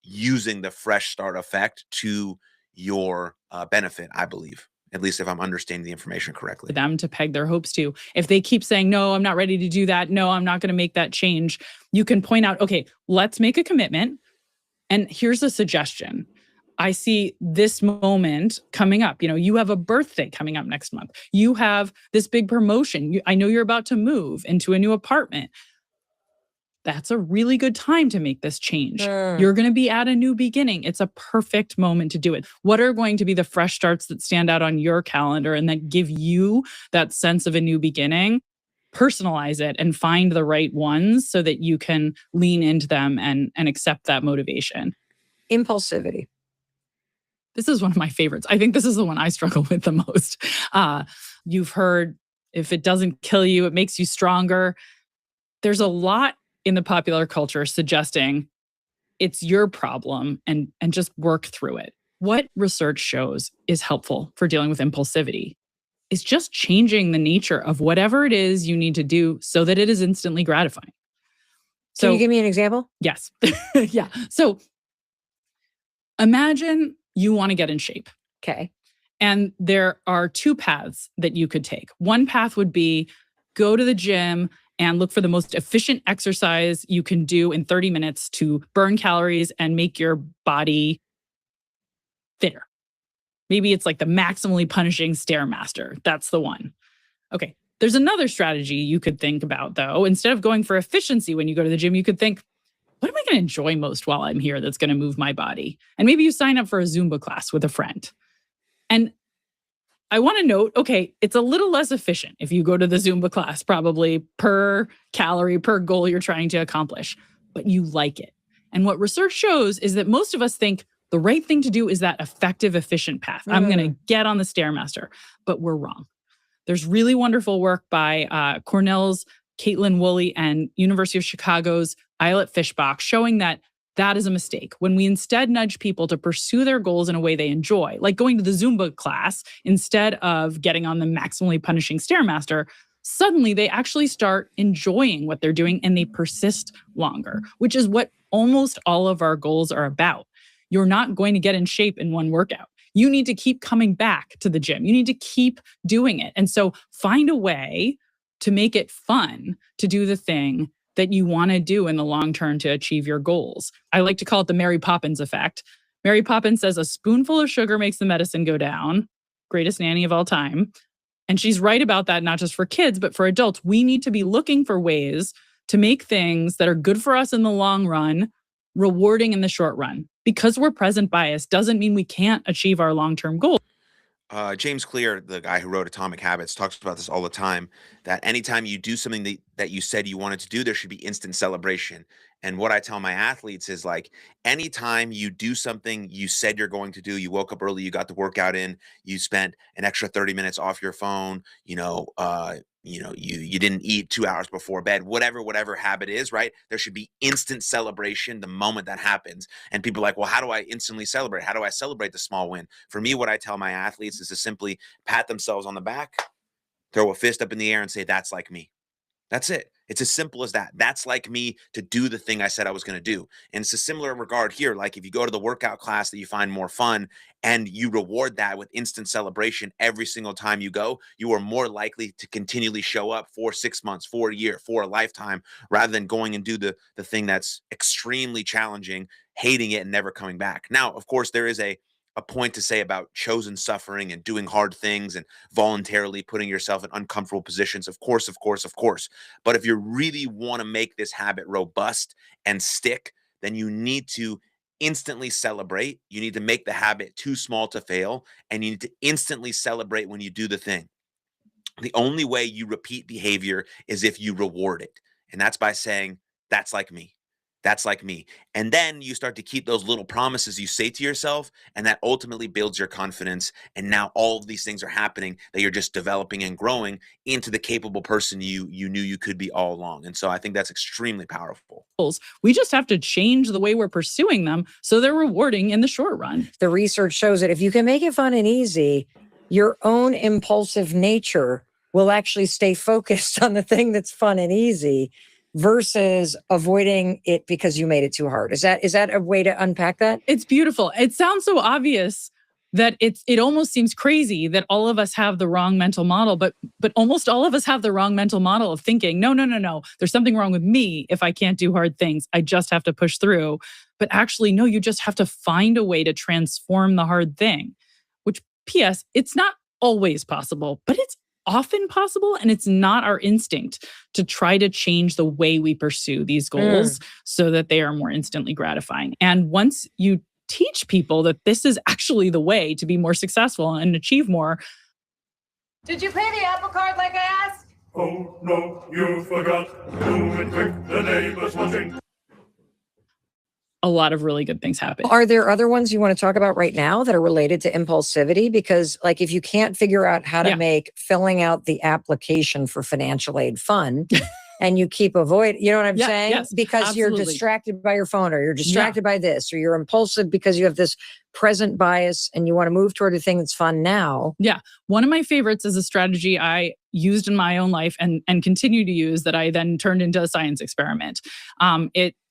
using the fresh start effect to your benefit, I believe, at least if I'm understanding the information correctly. For them to peg their hopes to. If they keep saying, no, I'm not ready to do that. No, I'm not going to make that change. You can point out, okay, let's make a commitment. And here's a suggestion. I see this moment coming up. You have a birthday coming up next month. You have this big promotion. I know you're about to move into a new apartment. That's a really good time to make this change. You're going to be at a new beginning. It's a perfect moment to do it. What are going to be the fresh starts that stand out on your calendar and that give you that sense of a new beginning? Personalize it and find the right ones so that you can lean into them and accept that motivation. Impulsivity. This is one of my favorites. I think this is the one I struggle with the most. You've heard, if it doesn't kill you, it makes you stronger. There's a lot in the popular culture suggesting it's your problem and just work through it. What research shows is helpful for dealing with impulsivity is just changing the nature of whatever it is you need to do so that it is instantly gratifying. Can you give me an example? Yes. Yeah. So imagine you want to get in shape. Okay. And there are 2 paths that you could take. One path would be go to the gym and look for the most efficient exercise you can do in 30 minutes to burn calories and make your body fitter. Maybe it's like the maximally punishing Stairmaster. That's the one. Okay. There's another strategy you could think about, though. Instead of going for efficiency when you go to the gym, you could think, what am I going to enjoy most while I'm here that's going to move my body? And maybe you sign up for a Zumba class with a friend. And I want to note, okay, it's a little less efficient if you go to the Zumba class, probably per calorie, per goal you're trying to accomplish, but you like it. And what research shows is that most of us think, The right thing to do is that effective, efficient path. I'm going to get on the Stairmaster, but we're wrong. There's really wonderful work by Cornell's Caitlin Woolley and University of Chicago's Eilert Fishbach showing that that is a mistake. When we instead nudge people to pursue their goals in a way they enjoy, like going to the Zumba class instead of getting on the maximally punishing Stairmaster, suddenly they actually start enjoying what they're doing and they persist longer, which is what almost all of our goals are about. You're not going to get in shape in one workout. You need to keep coming back to the gym. You need to keep doing it. And so find a way to make it fun to do the thing that you want to do in the long term to achieve your goals. I like to call it the Mary Poppins effect. Mary Poppins says a spoonful of sugar makes the medicine go down. Greatest nanny of all time. And she's right about that, not just for kids, but for adults. We need to be looking for ways to make things that are good for us in the long run, rewarding in the short run. Because we're present bias doesn't mean we can't achieve our long-term goals. James Clear, the guy who wrote Atomic Habits, talks about this all the time, that anytime you do something that you said you wanted to do, there should be instant celebration. And what I tell my athletes is like, anytime you do something you said you're going to do, you woke up early, you got the workout in, you spent an extra 30 minutes off your phone, you didn't eat 2 hours before bed, whatever habit is, right? There should be instant celebration the moment that happens. And people are like, well, how do I instantly celebrate? How do I celebrate the small win? For me, what I tell my athletes is to simply pat themselves on the back, throw a fist up in the air and say, that's like me. That's it. It's as simple as that. That's like me to do the thing I said I was going to do. And it's a similar regard here. Like if you go to the workout class that you find more fun and you reward that with instant celebration every single time you go, you are more likely to continually show up for 6 months, for a year, for a lifetime, rather than going and do the thing that's extremely challenging, hating it and never coming back. Now, of course, there is a point to say about chosen suffering and doing hard things and voluntarily putting yourself in uncomfortable positions. Of course. But if you really want to make this habit robust and stick, then you need to instantly celebrate. You need to make the habit too small to fail, and you need to instantly celebrate when you do the thing. The only way you repeat behavior is if you reward it. And that's by saying, that's like me. That's like me. And then you start to keep those little promises you say to yourself, and that ultimately builds your confidence. And now all of these things are happening that you're just developing and growing into the capable person you knew you could be all along. And so I think that's extremely powerful. We just have to change the way we're pursuing them so they're rewarding in the short run. The research shows that if you can make it fun and easy, your own impulsive nature will actually stay focused on the thing that's fun and easy versus avoiding it because you made it too hard. Is that a way to unpack that? It's beautiful. It sounds so obvious that it almost seems crazy that all of us have the wrong mental model, but almost all of us have the wrong mental model of thinking, no, there's something wrong with me if I can't do hard things. I just have to push through. But actually, no, you just have to find a way to transform the hard thing, which, P.S., it's not always possible, but it's often possible, and it's not our instinct to try to change the way we pursue these goals so that they are more instantly gratifying. And once you teach people that this is actually the way to be more successful and achieve more. Did you pay the Apple Card like I asked? Oh, no, you forgot. Do it quick, the neighbor's watching. A lot of really good things happen. Are there other ones you want to talk about right now that are related to impulsivity? Because like if you can't figure out how to make filling out the application for financial aid fun and you keep you know what I'm saying? Yes, because you're distracted by your phone or you're distracted by this or you're impulsive because you have this present bias and you want to move toward a thing that's fun now. Yeah. One of my favorites is a strategy I used in my own life and continue to use that I then turned into a science experiment.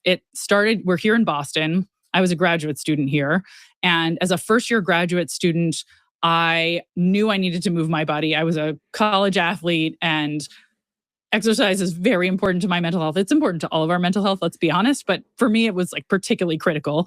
It started, we're here in Boston. I was a graduate student here. And as a first-year graduate student, I knew I needed to move my body. I was a college athlete, and exercise is very important to my mental health. It's important to all of our mental health, let's be honest. But for me, it was like particularly critical.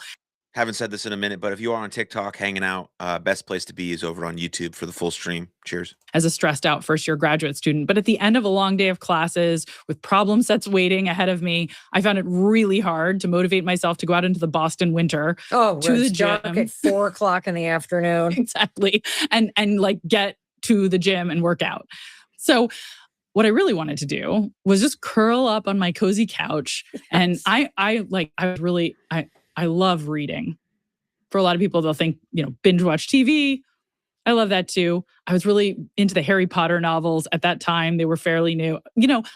Haven't said this in a minute, but if you are on TikTok hanging out, best place to be is over on YouTube for the full stream. Cheers. As a stressed out first-year graduate student. But at the end of a long day of classes with problem sets waiting ahead of me, I found it really hard to motivate myself to go out into the Boston winter to the gym dark at 4:00 in the afternoon. Exactly. And like get to the gym and work out. So what I really wanted to do was just curl up on my cozy couch. And I love reading. For a lot of people, they'll think, binge watch TV. I love that too. I was really into the Harry Potter novels at that time. They were fairly new.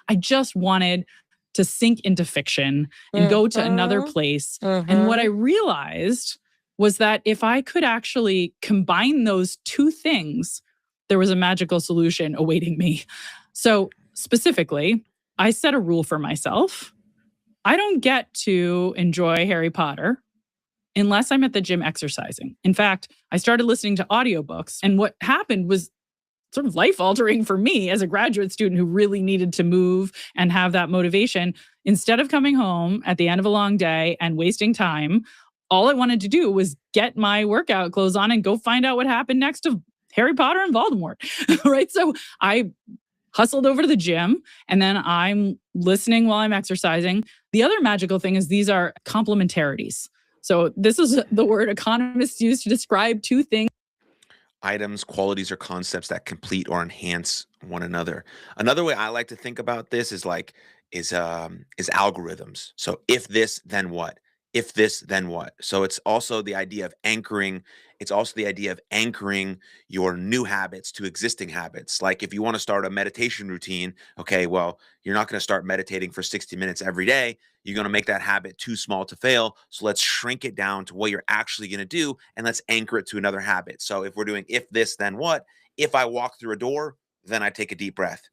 I just wanted to sink into fiction and go to another place. And what I realized was that if I could actually combine those two things, there was a magical solution awaiting me. So specifically, I set a rule for myself. I don't get to enjoy Harry Potter unless I'm at the gym exercising. In fact, I started listening to audiobooks, and what happened was sort of life-altering for me as a graduate student who really needed to move and have that motivation. Instead of coming home at the end of a long day and wasting time, all I wanted to do was get my workout clothes on and go find out what happened next to Harry Potter and Voldemort, right? So I hustled over to the gym, and then I'm listening while I'm exercising. The other magical thing is these are complementarities. So this is the word economists use to describe two things. Items, qualities, or concepts that complete or enhance one another. Another way I like to think about this is algorithms. So if this, then what? If this, then what? So it's also the idea of anchoring. It's also the idea of anchoring your new habits to existing habits. Like if you want to start a meditation routine, okay, well, you're not going to start meditating for 60 minutes every day. You're going to make that habit too small to fail. So let's shrink it down to what you're actually going to do, and let's anchor it to another habit. So if we're doing if this, then what? If I walk through a door, then I take a deep breath.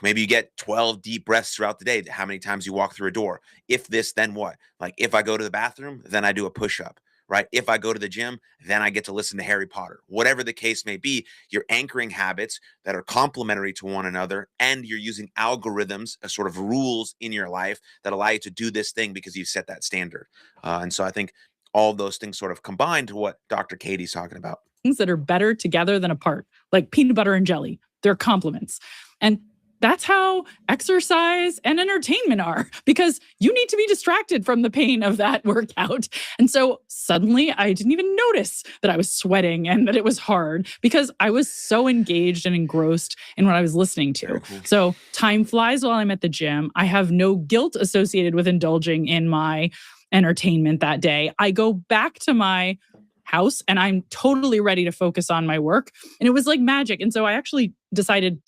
Maybe you get 12 deep breaths throughout the day, how many times you walk through a door. If this, then what? Like if I go to the bathroom, then I do a push-up, right? If I go to the gym, then I get to listen to Harry Potter. Whatever the case may be, you're anchoring habits that are complementary to one another, and you're using algorithms as sort of rules in your life that allow you to do this thing because you set that standard. And so I think all of those things sort of combine to what Dr. Katie's talking about. Things that are better together than apart, like peanut butter and jelly. They're complements. And that's how exercise and entertainment are, because you need to be distracted from the pain of that workout. And so suddenly I didn't even notice that I was sweating and that it was hard because I was so engaged and engrossed in what I was listening to. Cool. So time flies while I'm at the gym. I have no guilt associated with indulging in my entertainment that day. I go back to my house and I'm totally ready to focus on my work. And it was like magic. And so I actually decided,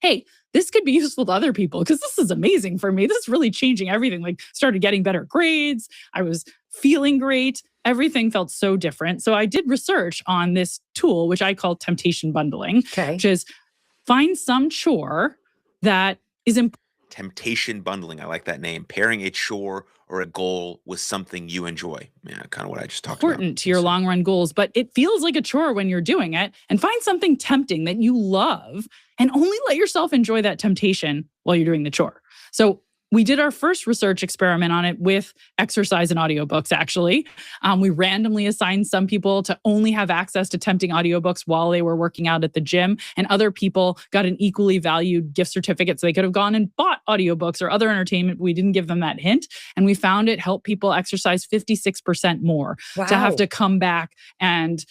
hey, this could be useful to other people because this is amazing for me. This is really changing everything. Like started getting better grades. I was feeling great. Everything felt so different. So I did research on this tool, which I call temptation bundling, which is find some chore that is important. Temptation bundling. I like that name. Pairing a chore or a goal with something you enjoy. Yeah, kind of what I just talked about. Important to your long run goals, but it feels like a chore when you're doing it. And find something tempting that you love and only let yourself enjoy that temptation while you're doing the chore. So we did our first research experiment on it with exercise and audiobooks, actually. We randomly assigned some people to only have access to tempting audiobooks while they were working out at the gym, and other people got an equally valued gift certificate so they could have gone and bought audiobooks or other entertainment. We didn't give them that hint, and we found it helped people exercise 56% more to have to come back and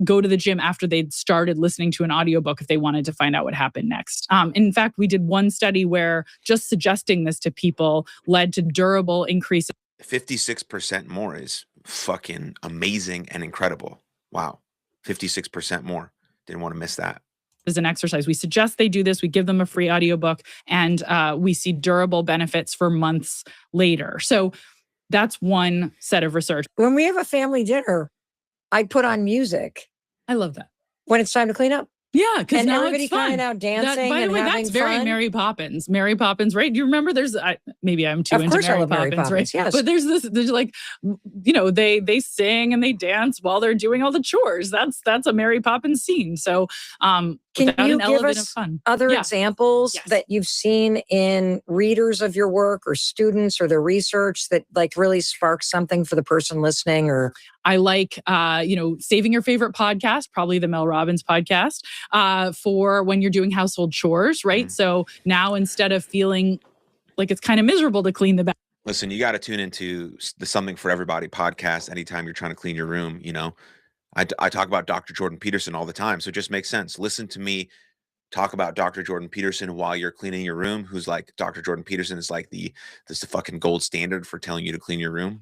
go to the gym after they'd started listening to an audiobook if they wanted to find out what happened next. In fact, we did one study where just suggesting this to people led to durable increases. 56% more is fucking amazing and incredible. Wow. 56% more. Didn't want to miss that. As an exercise, we suggest they do this. We give them a free audiobook, and we see durable benefits for months later. So that's one set of research. When we have a family dinner, I put on music I love that. when it's time to clean up. Yeah, because And now everybody it's fun. kind of out dancing By the and way, having that's very fun. Mary Poppins. Mary Poppins, right? Do you remember? Maybe I'm too Of into course I Mary love Mary Poppins, right? Poppins, yes. But there's like, they sing and they dance while they're doing all the chores. That's a Mary Poppins scene. So, Can without you an give element of us fun. other Yeah. examples Yes. that you've seen in readers of your work or students or the research that like really sparks something for the person listening? Or I like, saving your favorite podcast, probably the Mel Robbins podcast, for when you're doing household chores, right? Mhm. So now instead of feeling like it's kind of miserable to clean the bathroom, Listen, you got to tune into the Something for Everybody podcast anytime you're trying to clean your room. I talk about Dr. Jordan Peterson all the time, so it just makes sense. Listen to me talk about Dr. Jordan Peterson while you're cleaning your room, who's like Dr. Jordan Peterson is like this the fucking gold standard for telling you to clean your room.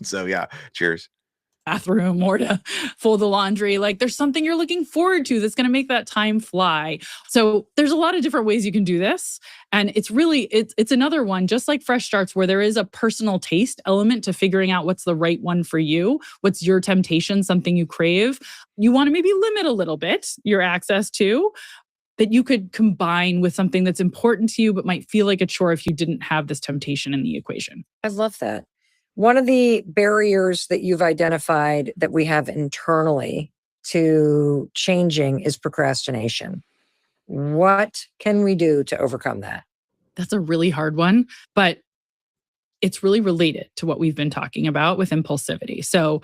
So yeah, cheers. Bathroom or to fold the laundry. Like there's something you're looking forward to that's going to make that time fly. So there's a lot of different ways you can do this. And it's really, it's another one, just like Fresh Starts, where there is a personal taste element to figuring out what's the right one for you. What's your temptation, something you crave. You want to maybe limit a little bit your access to, that you could combine with something that's important to you, but might feel like a chore if you didn't have this temptation in the equation. I love that. One of the barriers that you've identified that we have internally to changing is procrastination. What can we do to overcome that? That's a really hard one, but it's really related to what we've been talking about with impulsivity. So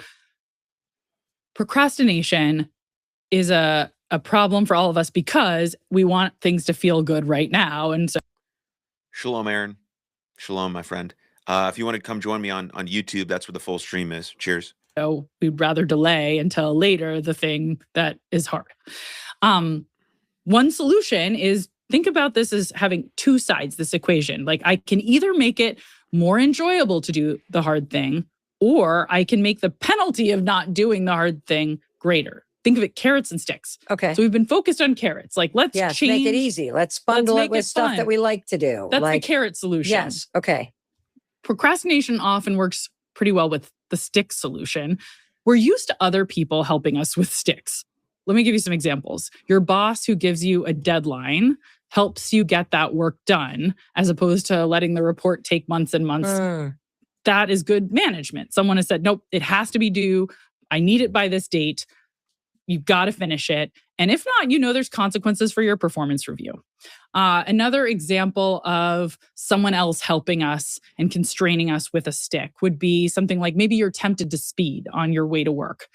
procrastination is a problem for all of us because we want things to feel good right now. And so Shalom, Aaron. Shalom, my friend. If you want to come join me on YouTube, that's where the full stream is. Cheers. we'd rather delay until later the thing that is hard. One solution is think about this as having two sides, this equation. Like I can either make it more enjoyable to do the hard thing, or I can make the penalty of not doing the hard thing greater. Think of it, carrots and sticks. Okay. So we've been focused on carrots. Like let's change. Make it easy. Let's bundle it with stuff fun. that we like to do. That's like, the carrot solution. Yes. Okay. Procrastination often works pretty well with the stick solution. We're used to other people helping us with sticks. Let me give you some examples. Your boss who gives you a deadline helps you get that work done, as opposed to letting the report take months and months. That is good management. Someone has said, nope, it has to be due. I need it by this date. You've got to finish it. And if not, there's consequences for your performance review. Another example of someone else helping us and constraining us with a stick would be something like maybe you're tempted to speed on your way to work.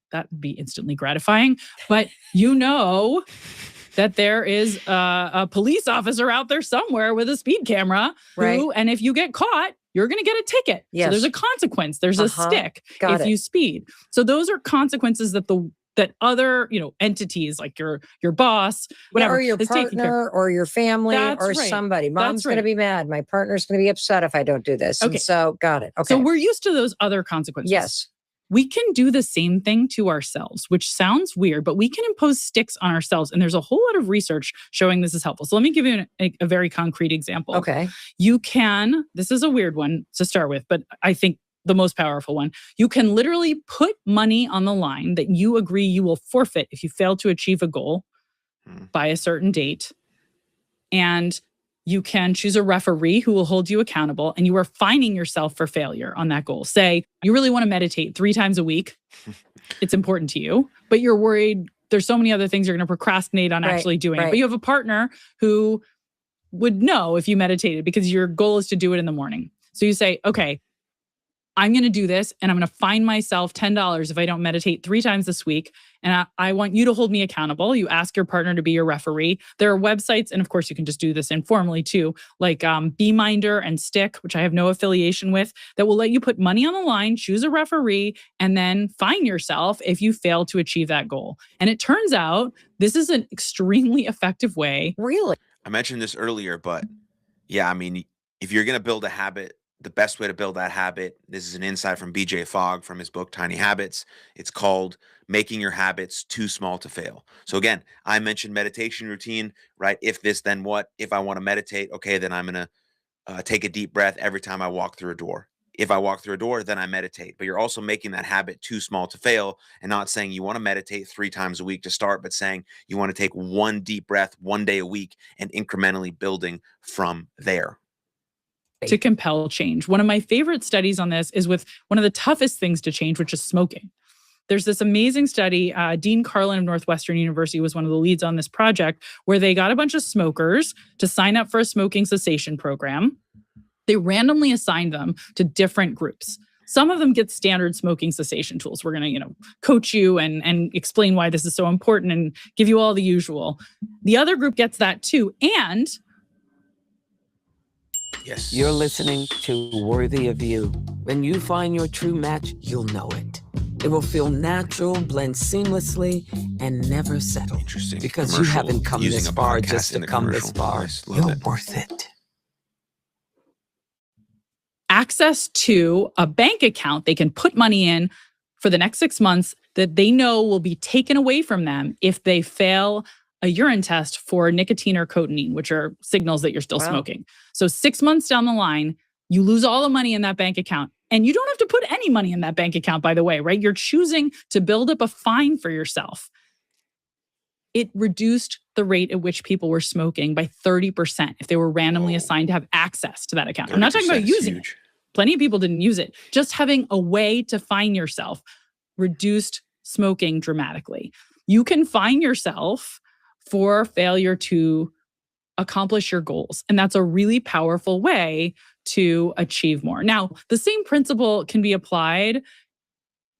That would be instantly gratifying, but that there is a police officer out there somewhere with a speed camera Right. and if you get caught, you're going to get a ticket. Yes. So there's a consequence. There's a stick Got if it. you speed. So those are consequences that that other, entities like your boss, whatever, or your is taking care of. partner or your family That's or right. somebody. Mom's That's going to right. be mad. My partner's going to be upset if I don't do this. Okay. And so got it. Okay. So we're used to those other consequences. yes. We can do the same thing to ourselves, which sounds weird, but we can impose sticks on ourselves. And there's a whole lot of research showing this is helpful. So let me give you a very concrete example. Okay. You can, this is a weird one to start with, but I think the most powerful one, you can literally put money on the line that you agree you will forfeit if you fail to achieve a goal by a certain date. And you can choose a referee who will hold you accountable, and you are fining yourself for failure on that goal. Say, you really want to meditate 3 times a week. It's important to you, but you're worried there's so many other things you're going to procrastinate on actually doing it. But you have a partner who would know if you meditated because your goal is to do it in the morning. So you say, okay, I'm going to do this and I'm going to fine myself $10 if I don't meditate 3 times this week. And I want you to hold me accountable. You ask your partner to be your referee. There are websites, and of course you can just do this informally too, like BeMinder and Stick, which I have no affiliation with, that will let you put money on the line, choose a referee, and then fine yourself if you fail to achieve that goal. And it turns out this is an extremely effective way. Really? I mentioned this earlier, but yeah, I mean, if you're going to build a habit, the best way to build that habit, this is an insight from BJ Fogg from his book, Tiny Habits. It's called Making Your Habits Too Small to Fail. So again, I mentioned meditation routine, right? If this, then what? If I want to meditate, okay, then I'm going to take a deep breath every time I walk through a door. If I walk through a door, then I meditate. But you're also making that habit too small to fail, and not saying you want to meditate 3 times a week to start, but saying you want to take 1 deep breath 1 day a week and incrementally building from there. To compel change. One of my favorite studies on this is with one of the toughest things to change, which is smoking. There's this amazing study. Dean Carlin of Northwestern University was one of the leads on this project, where they got a bunch of smokers to sign up for a smoking cessation program. They randomly assigned them to different groups. Some of them get standard smoking cessation tools. We're going to, coach you and explain why this is so important and give you all the usual. The other group gets that too. And yes, You're listening to Worthy of You. When you find your true match, you'll know it. It will feel natural, blend seamlessly, and never settle. Interesting. Because you Commercial, haven't come using this a far podcast just in to a come this commercial. far. Nice, love You're it. worth it. Access to a bank account they can put money in for the next 6 months that they know will be taken away from them if they fail a urine test for nicotine or cotinine, which are signals that you're still Wow. smoking. So 6 months down the line, you lose all the money in that bank account. And you don't have to put any money in that bank account, by the way, right? You're choosing to build up a fine for yourself. It reduced the rate at which people were smoking by 30% if they were randomly Whoa. assigned to have access to that account. I'm not talking about 30% is using it. huge. Plenty of people didn't use it. Just having a way to fine yourself reduced smoking dramatically. You can fine yourself for failure to accomplish your goals. And that's a really powerful way to achieve more. Now, the same principle can be applied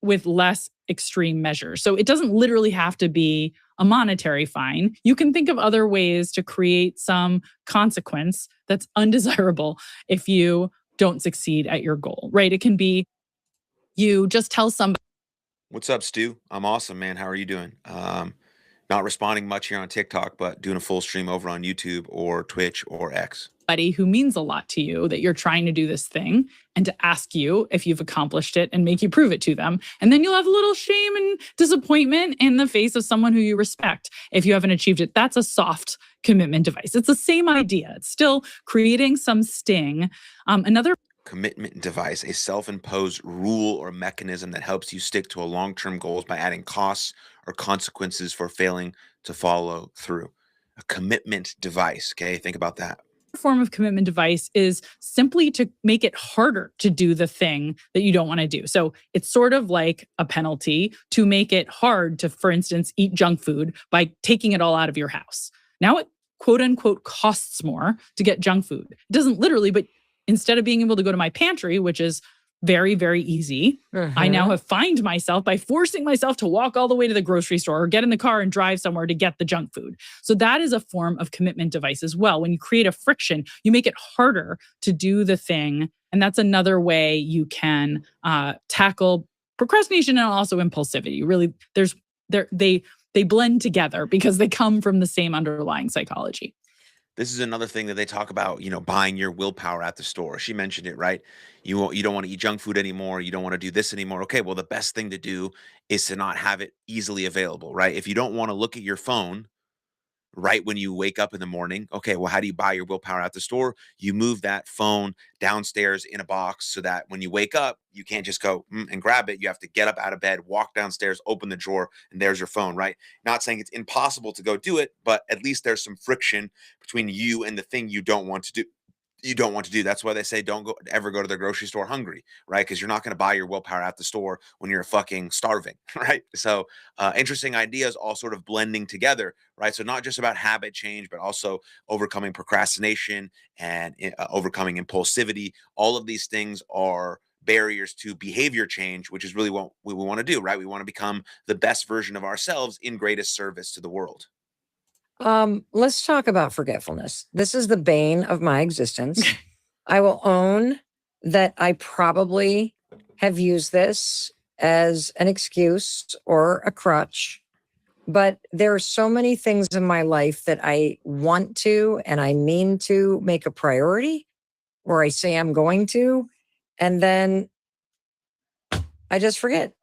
with less extreme measures. So it doesn't literally have to be a monetary fine. You can think of other ways to create some consequence that's undesirable if you don't succeed at your goal, right? It can be you just tell somebody What's up, Stu? I'm awesome, man. How are you doing? Not responding much here on TikTok, but doing a full stream over on YouTube or Twitch or X. who means a lot to you that you're trying to do this thing and to ask you if you've accomplished it and make you prove it to them. And then you'll have a little shame and disappointment in the face of someone who you respect if you haven't achieved it. That's a soft commitment device. It's the same idea. It's still creating some sting. Another Commitment device, a self-imposed rule or mechanism that helps you stick to a long-term goals by adding costs or consequences for failing to follow through. A commitment device. Okay, think about that. form of commitment device is simply to make it harder to do the thing that you don't want to do. So it's sort of like a penalty to make it hard to, for instance, eat junk food by taking it all out of your house. Now it quote unquote costs more to get junk food. It doesn't literally, but instead of being able to go to my pantry, which is very, very easy, I now have fined myself by forcing myself to walk all the way to the grocery store or get in the car and drive somewhere to get the junk food. So that is a form of commitment device as well. When you create a friction, you make it harder to do the thing. And that's another way you can tackle procrastination and also impulsivity. Really, they blend together because they come from the same underlying psychology. This is another thing that they talk about, buying your willpower at the store. She mentioned it, right? You don't want to eat junk food anymore. You don't want to do this anymore. Okay, well, the best thing to do is to not have it easily available, right? If you don't want to look at your phone right when you wake up in the morning, okay, well, how do you buy your willpower at the store? You move that phone downstairs in a box so that when you wake up, you can't just go and grab it. You have to get up out of bed, walk downstairs, open the drawer, and there's your phone, right? Not saying it's impossible to go do it, but at least there's some friction between you and the thing you don't want to do. That's why they say don't ever go to the grocery store hungry, right? Because you're not going to buy your willpower at the store when you're fucking starving, right? So interesting ideas all sort of blending together, right? So not just about habit change, but also overcoming procrastination and overcoming impulsivity. All of these things are barriers to behavior change, which is really what we want to do, right? We want to become the best version of ourselves in greatest service to the world. Let's talk about forgetfulness. This is the bane of my existence. I will own that I probably have used this as an excuse or a crutch, but there are so many things in my life that I want to and I mean to make a priority, or I say I'm going to, and then I just forget.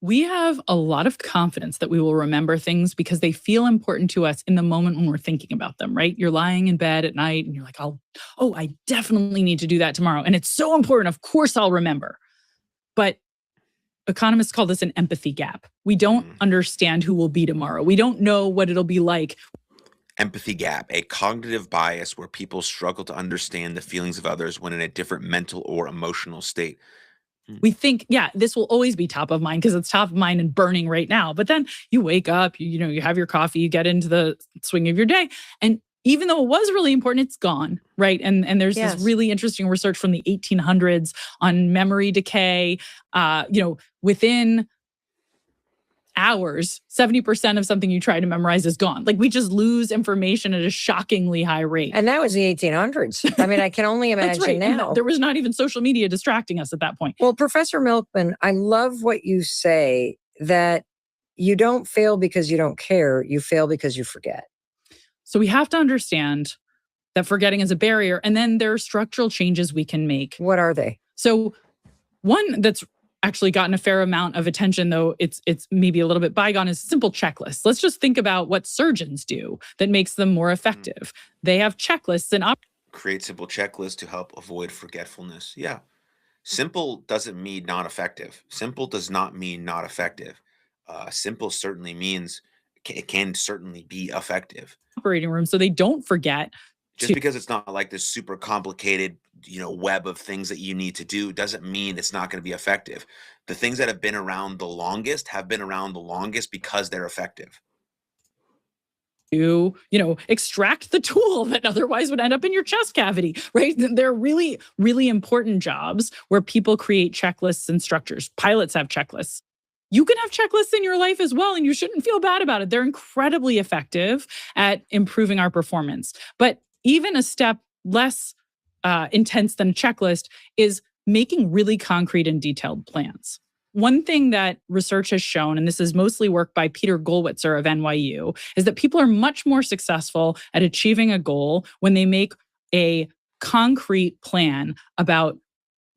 We have a lot of confidence that we will remember things because they feel important to us in the moment when we're thinking about them, right? You're lying in bed at night and you're like, I definitely need to do that tomorrow. And it's so important. Of course I'll remember. But economists call this an empathy gap. We don't understand who will be tomorrow. We don't know what it'll be like. Empathy gap, a cognitive bias where people struggle to understand the feelings of others when in a different mental or emotional state. We think, this will always be top of mind because it's top of mind and burning right now. But then you wake up, you have your coffee, you get into the swing of your day. And even though it was really important, it's gone, right? And there's this really interesting research from the 1800s on memory decay. Within hours, 70% of something you try to memorize is gone. Like we just lose information at a shockingly high rate. And that was the 1800s. I mean, I can only That's imagine right. And now. there was not even social media distracting us at that point. Well, Professor Milkman, I love what you say, that you don't fail because you don't care. You fail because you forget. So we have to understand that forgetting is a barrier. And then there are structural changes we can make. What are they? So one that's actually gotten a fair amount of attention, though it's maybe a little bit bygone, is simple checklists. Let's just think about what surgeons do that makes them more effective. They have checklists and Create simple checklists to help avoid forgetfulness. Yeah. Simple doesn't mean not effective. Simple does not mean not effective. Simple certainly means it can certainly be effective. operating room so they don't forget. Just because it's not like this super complicated, web of things that you need to do doesn't mean it's not going to be effective. The things that have been around the longest have been around the longest because they're effective. To, extract the tool that otherwise would end up in your chest cavity, right? They're really, really important jobs where people create checklists and structures. Pilots have checklists. You can have checklists in your life as well, and you shouldn't feel bad about it. They're incredibly effective at improving our performance. But even a step less intense than a checklist is making really concrete and detailed plans. One thing that research has shown, and this is mostly work by Peter Gollwitzer of NYU, is that people are much more successful at achieving a goal when they make a concrete plan about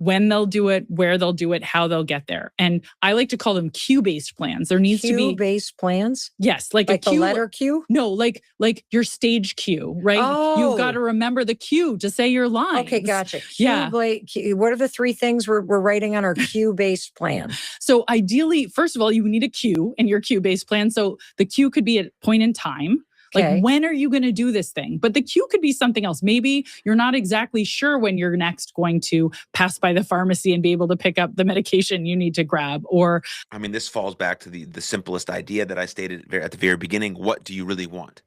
when they'll do it, where they'll do it, how they'll get there. And I like to call them cue-based plans. There needs to be Cue-based plans? yes, like a Like the cue. letter Q? No, like your stage cue, right? You've got to Oh. remember the cue to say your lines. Okay, gotcha. Yeah. What are the three things we're writing on our cue-based plan? So ideally, first of all, you need a cue in your cue-based plan. So the cue could be a point in time. Okay. Like, when are you going to do this thing? But the cue could be something else. Maybe you're not exactly sure when you're next going to pass by the pharmacy and be able to pick up the medication you need to grab. Or I mean, this falls back to the simplest idea that I stated at the very beginning. What do you really want?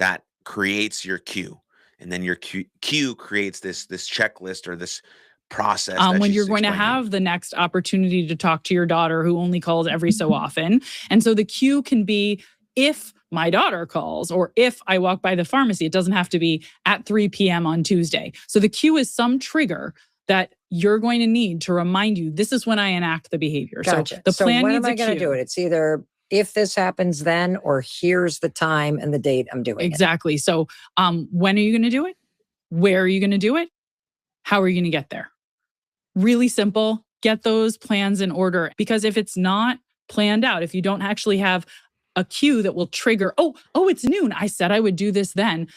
That creates your cue. And then your cue creates this checklist or this process. That when she's you're going to explaining. have the next opportunity to talk to your daughter who only calls every so often. And so the cue can be, if my daughter calls or if I walk by the pharmacy, it doesn't have to be at 3 p.m. on Tuesday. So the cue is some trigger that you're going to need to remind you, this is when I enact the behavior. Gotcha. So the plan when needs am I a going to cue. do it? It's either if this happens then, or here's the time and the date I'm doing it. Exactly. So when are you going to do it? Where are you going to do it? How are you going to get there? Really simple. Get those plans in order, because if it's not planned out, if you don't actually have a cue that will trigger, oh, it's noon, I said I would do this then,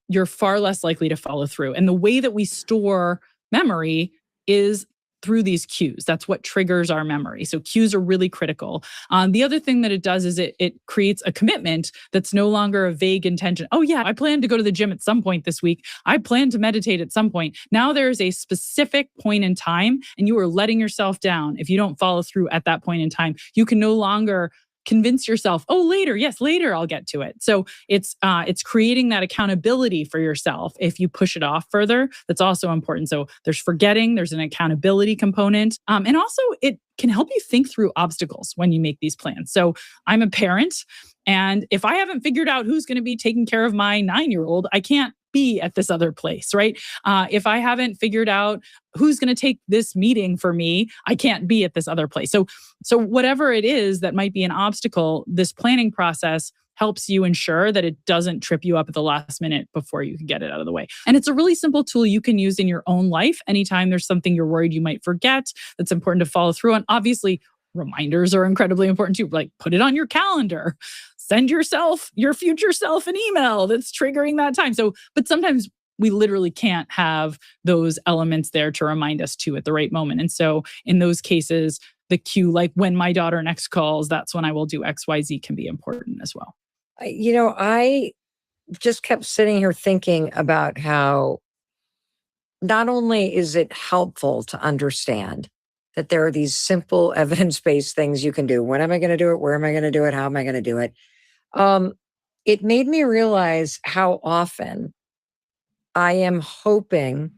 you're far less likely to follow through. And the way that we store memory is through these cues. That's what triggers our memory. So cues are really critical. The other thing that it does is it creates a commitment that's no longer a vague intention. Oh yeah, I plan to go to the gym at some point this week. I plan to meditate at some point. Now there's a specific point in time, and you are letting yourself down if you don't follow through at that point in time. You can no longer convince yourself, oh, later, yes, later I'll get to it. So it's creating that accountability for yourself. If you push it off further, that's also important. So there's forgetting, there's an accountability component. And also it can help you think through obstacles when you make these plans. So I'm a parent, and if I haven't figured out who's going to be taking care of my 9-year-old, I can't be at this other place, right? If I haven't figured out who's going to take this meeting for me, I can't be at this other place. So whatever it is that might be an obstacle, this planning process helps you ensure that it doesn't trip you up at the last minute before you can get it out of the way. And it's a really simple tool you can use in your own life anytime there's something you're worried you might forget that's important to follow through on. Obviously, reminders are incredibly important too. Like, put it on your calendar. Send your future self an email that's triggering that time. So, but sometimes we literally can't have those elements there to remind us to at the right moment. And so in those cases, the cue, like when my daughter next calls, that's when I will do XYZ, can be important as well. I just kept sitting here thinking about how not only is it helpful to understand that there are these simple evidence-based things you can do. When am I going to do it? Where am I going to do it? How am I going to do it? It made me realize how often I am hoping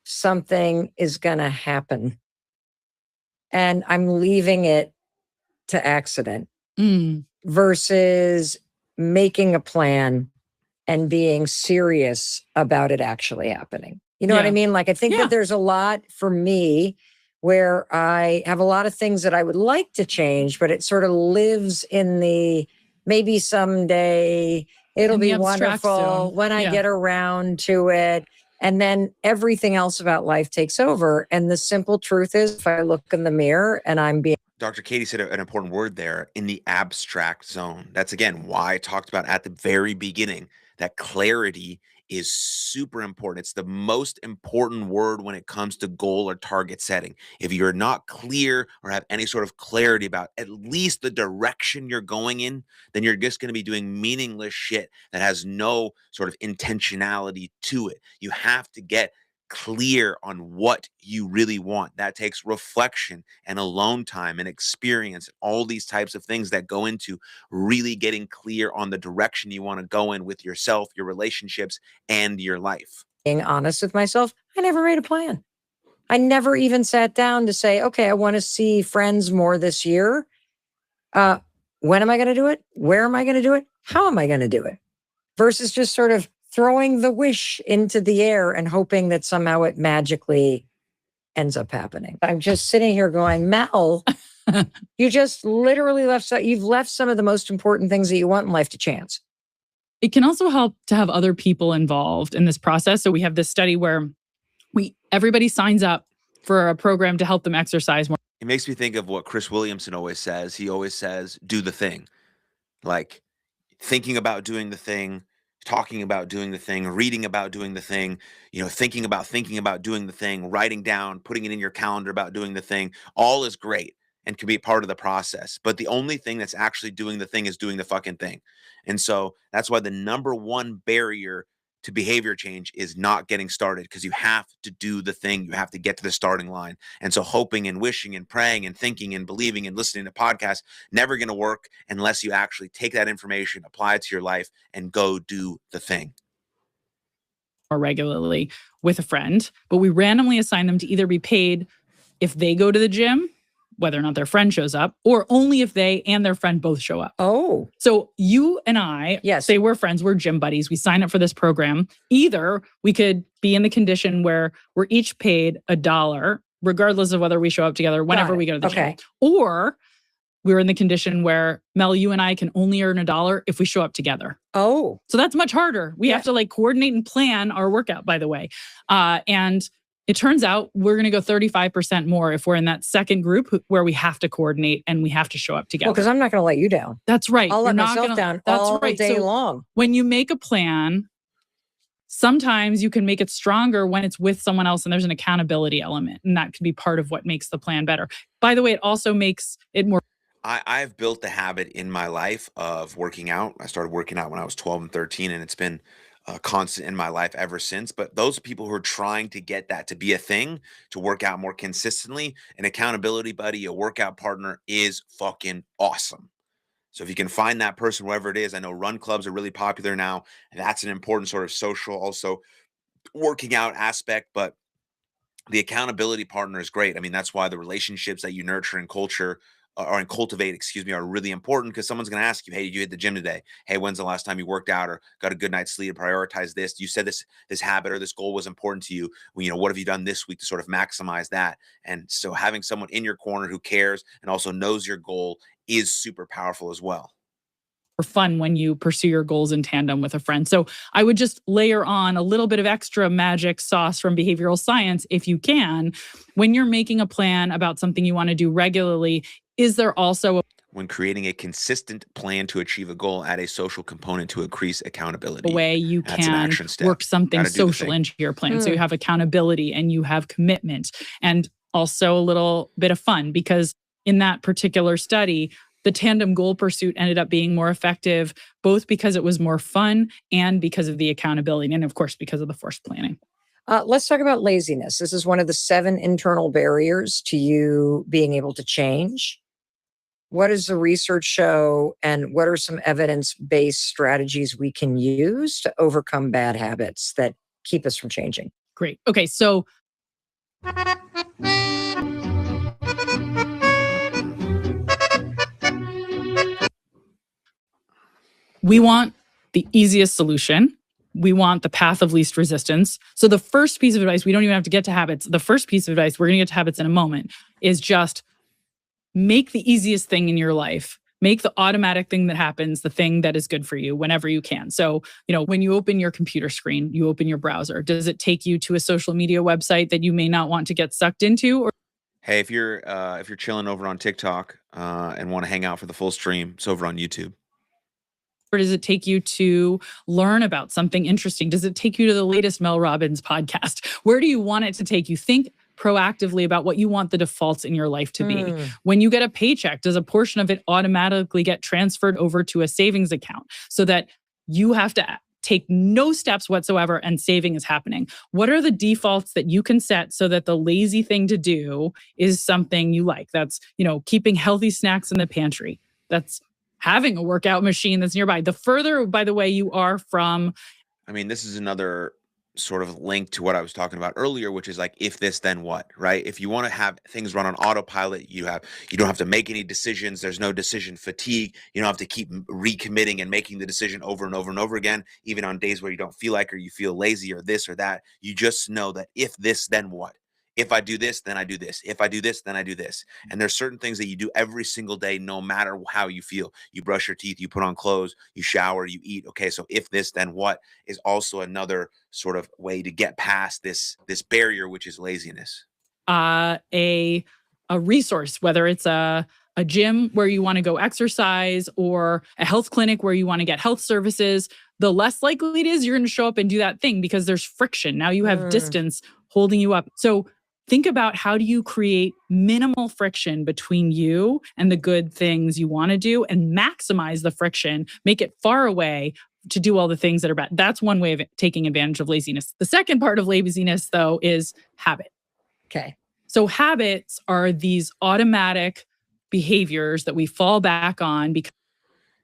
something is going to happen, and I'm leaving it to accident. versus making a plan and being serious about it actually happening. You know what I Yeah. mean? Like, I think Yeah. that there's a lot for me where I have a lot of things that I would like to change, but it sort of lives in the maybe someday it'll In the be abstract wonderful zone. when I Yeah. get around to it. And then everything else about life takes over. And the simple truth is, if I look in the mirror and I'm being Dr. Katie said an important word there, in the abstract zone. That's again why I talked about at the very beginning that clarity is super important. It's the most important word when it comes to goal or target setting. If you're not clear or have any sort of clarity about at least the direction you're going in, then you're just going to be doing meaningless shit that has no sort of intentionality to it. You have to get clear on what you really want. That takes reflection and alone time and experience, all these types of things that go into really getting clear on the direction you want to go in with yourself, your relationships, and your life. honest with myself, I never made a plan. I never even sat down to say, okay, I want to see friends more this year. When am I going to do it? Where am I going to do it? How am I going to do it? Versus just sort of throwing the wish into the air and hoping that somehow it magically ends up happening. I'm just sitting here going, Mel, you just literally you've left some of the most important things that you want in life to chance. It can also help to have other people involved in this process. So we have this study where everybody signs up for a program to help them exercise more. It makes me think of what Chris Williamson always says. He always says, do the thing. Like thinking about doing the thing, talking about doing the thing, reading about doing the thing, thinking about doing the thing, writing down, putting it in your calendar about doing the thing, all is great and can be part of the process. But the only thing that's actually doing the thing is doing the fucking thing. And so that's why the number one barrier to behavior change is not getting started, because you have to do the thing. You have to get to the starting line. And so hoping and wishing and praying and thinking and believing and listening to podcasts, never going to work unless you actually take that information, apply it to your life, and go do the thing. More regularly with a friend, but we randomly assign them to either be paid if they go to the gym, whether or not their friend shows up, or only if they and their friend both show up. Oh, So you and I, yes. say we're friends, we're gym buddies, we sign up for this program. Either we could be in the condition where we're each paid $1, regardless of whether we show up together, whenever Got it. we go to the Okay. gym. Or we're in the condition where, Mel, you and I can only earn $1 if we show up together. Oh, So that's much harder. We Yeah. have to coordinate and plan our workout, by the way. And it turns out we're going to go 35% more if we're in that second group where we have to coordinate and we have to show up together. well, because I'm not going to let you down. That's right. I'll You're let not myself gonna- down That's all right. day So long. when you make a plan, sometimes you can make it stronger when it's with someone else and there's an accountability element. And that can be part of what makes the plan better. By the way, it also makes it more. I've built the habit in my life of working out. I started working out when I was 12 and 13, and it's been constant in my life ever since. But those people who are trying to get that to be a thing, to work out more consistently, an accountability buddy, a workout partner is fucking awesome. So if you can find that person, whoever it is, I know run clubs are really popular now, and that's an important sort of social, also working out aspect. But the accountability partner is great. I mean, that's why the relationships that you nurture and cultivate, are really important, because someone's going to ask you, hey, did you hit the gym today? Hey, when's the last time you worked out or got a good night's sleep? Prioritize this. You said this habit or this goal was important to you. Well, what have you done this week to sort of maximize that? And so having someone in your corner who cares and also knows your goal is super powerful as well. Fun when you pursue your goals in tandem with a friend. So I would just layer on a little bit of extra magic sauce from behavioral science if you can. When you're making a plan about something you want to do regularly, is there also when creating a consistent plan to achieve a goal, add a social component to increase accountability. a way you That's an can action step. work something Gotta do the social thing. into your plan? So you have accountability and you have commitment, and also a little bit of fun, because in that particular study, the tandem goal pursuit ended up being more effective, both because it was more fun and because of the accountability, and of course, because of the forced planning. Let's talk about laziness. This is one of the 7 internal barriers to you being able to change. What does the research show, and what are some evidence-based strategies we can use to overcome bad habits that keep us from changing? Great. Okay, so We want the easiest solution. We want the path of least resistance. So the first piece of advice, we don't even have to get to habits. The first piece of advice, we're going to get to habits in a moment, is just make the easiest thing in your life. Make the automatic thing that happens the thing that is good for you whenever you can. So, when you open your computer screen, you open your browser, does it take you to a social media website that you may not want to get sucked into? Or Hey, if you're chilling over on TikTok and want to hang out for the full stream, it's over on YouTube. Or does it take you to learn about something interesting? Does it take you to the latest Mel Robbins podcast? Where do you want it to take you? Think proactively about what you want the defaults in your life to be. When you get a paycheck, does a portion of it automatically get transferred over to a savings account so that you have to take no steps whatsoever and saving is happening? What are the defaults that you can set so that the lazy thing to do is something you like? That's, keeping healthy snacks in the pantry. That's having a workout machine that's nearby. The further, by the way, you are from... This is another sort of link to what I was talking about earlier, which is like, if this, then what, right? If you want to have things run on autopilot, you don't have to make any decisions. There's no decision fatigue. You don't have to keep recommitting and making the decision over and over and over again, even on days where you don't feel like, or you feel lazy or this or that. You just know that if this, then what? If I do this, then I do this. If I do this, then I do this. And there's certain things that you do every single day, no matter how you feel. You brush your teeth, you put on clothes, you shower, you eat. Okay, so if this, then what is also another sort of way to get past this barrier, which is laziness. A resource, whether it's a gym where you want to go exercise or a health clinic where you want to get health services, the less likely it is you're going to show up and do that thing because there's friction. Now you have distance holding you up. So think about, how do you create minimal friction between you and the good things you want to do and maximize the friction, make it far away to do all the things that are bad. That's one way of taking advantage of laziness. The second part of laziness, though, is habit. Okay. So habits are these automatic behaviors that we fall back on because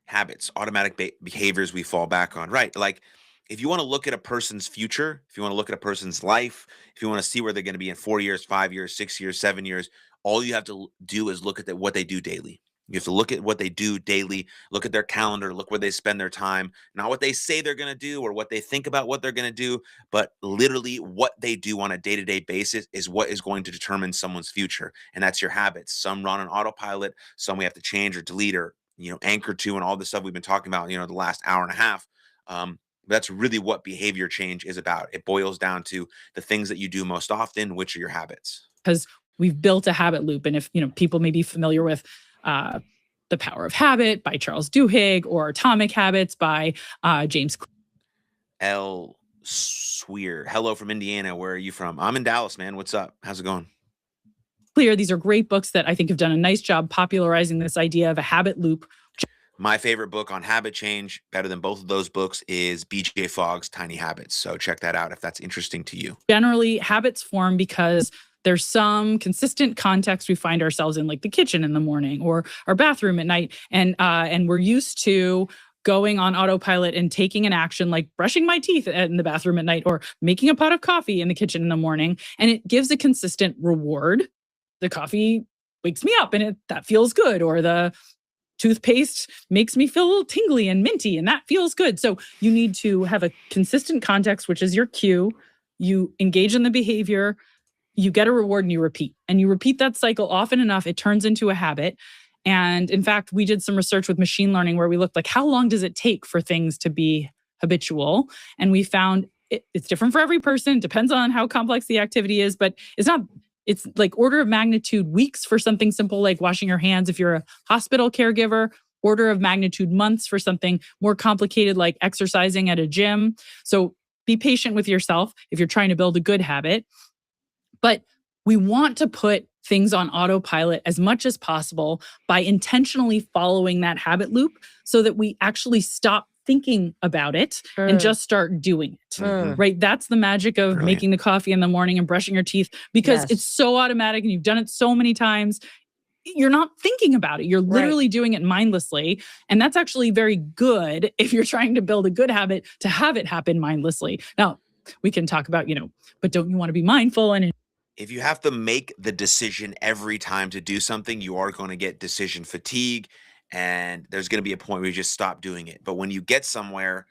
habits, automatic behaviors we fall back on, right? Like, if you want to look at a person's future, if you want to look at a person's life, if you want to see where they're going to be in 4 years, 5 years, 6 years, 7 years, all you have to do is look at what they do daily. You have to look at what they do daily, look at their calendar, look where they spend their time, not what they say they're going to do or what they think about what they're going to do, but literally what they do on a day-to-day basis is what is going to determine someone's future. And that's your habits. Some run on autopilot, some we have to change or delete or, anchor to, and all the stuff we've been talking about, the last hour and a half. That's really what behavior change is about. It boils down to the things that you do most often, which are your habits. Because we've built a habit loop. And if, people may be familiar with The Power of Habit by Charles Duhigg or Atomic Habits by James L. Sweer. Hello from Indiana. Where are you from? I'm in Dallas, man. What's up? How's it going? Clear. These are great books that I think have done a nice job popularizing this idea of a habit loop. My favorite book on habit change, better than both of those books, is BJ Fogg's Tiny Habits. So check that out if that's interesting to you. Generally, habits form because there's some consistent context we find ourselves in, like the kitchen in the morning or our bathroom at night. And we're used to going on autopilot and taking an action like brushing my teeth in the bathroom at night or making a pot of coffee in the kitchen in the morning. And it gives a consistent reward. The coffee wakes me up and that feels good, or the toothpaste makes me feel a little tingly and minty, and that feels good. So you need to have a consistent context, which is your cue. You engage in the behavior, you get a reward, and you repeat. And you repeat that cycle often enough, it turns into a habit. And in fact, we did some research with machine learning where we looked like, how long does it take for things to be habitual? And we found it's different for every person. It depends on how complex the activity is, but it's like order of magnitude weeks for something simple like washing your hands if you're a hospital caregiver, order of magnitude months for something more complicated like exercising at a gym. So be patient with yourself if you're trying to build a good habit. But we want to put things on autopilot as much as possible by intentionally following that habit loop so that we actually stop thinking about it and just start doing it, right? That's the magic of making the coffee in the morning and brushing your teeth, because it's so automatic and you've done it so many times. You're not thinking about it. You're literally doing it mindlessly. And that's actually very good if you're trying to build a good habit, to have it happen mindlessly. Now, we can talk about, but don't you want to be mindful? And if you have to make the decision every time to do something, you are going to get decision fatigue. and there's going to be a point where you just stop doing it. But when you get somewhere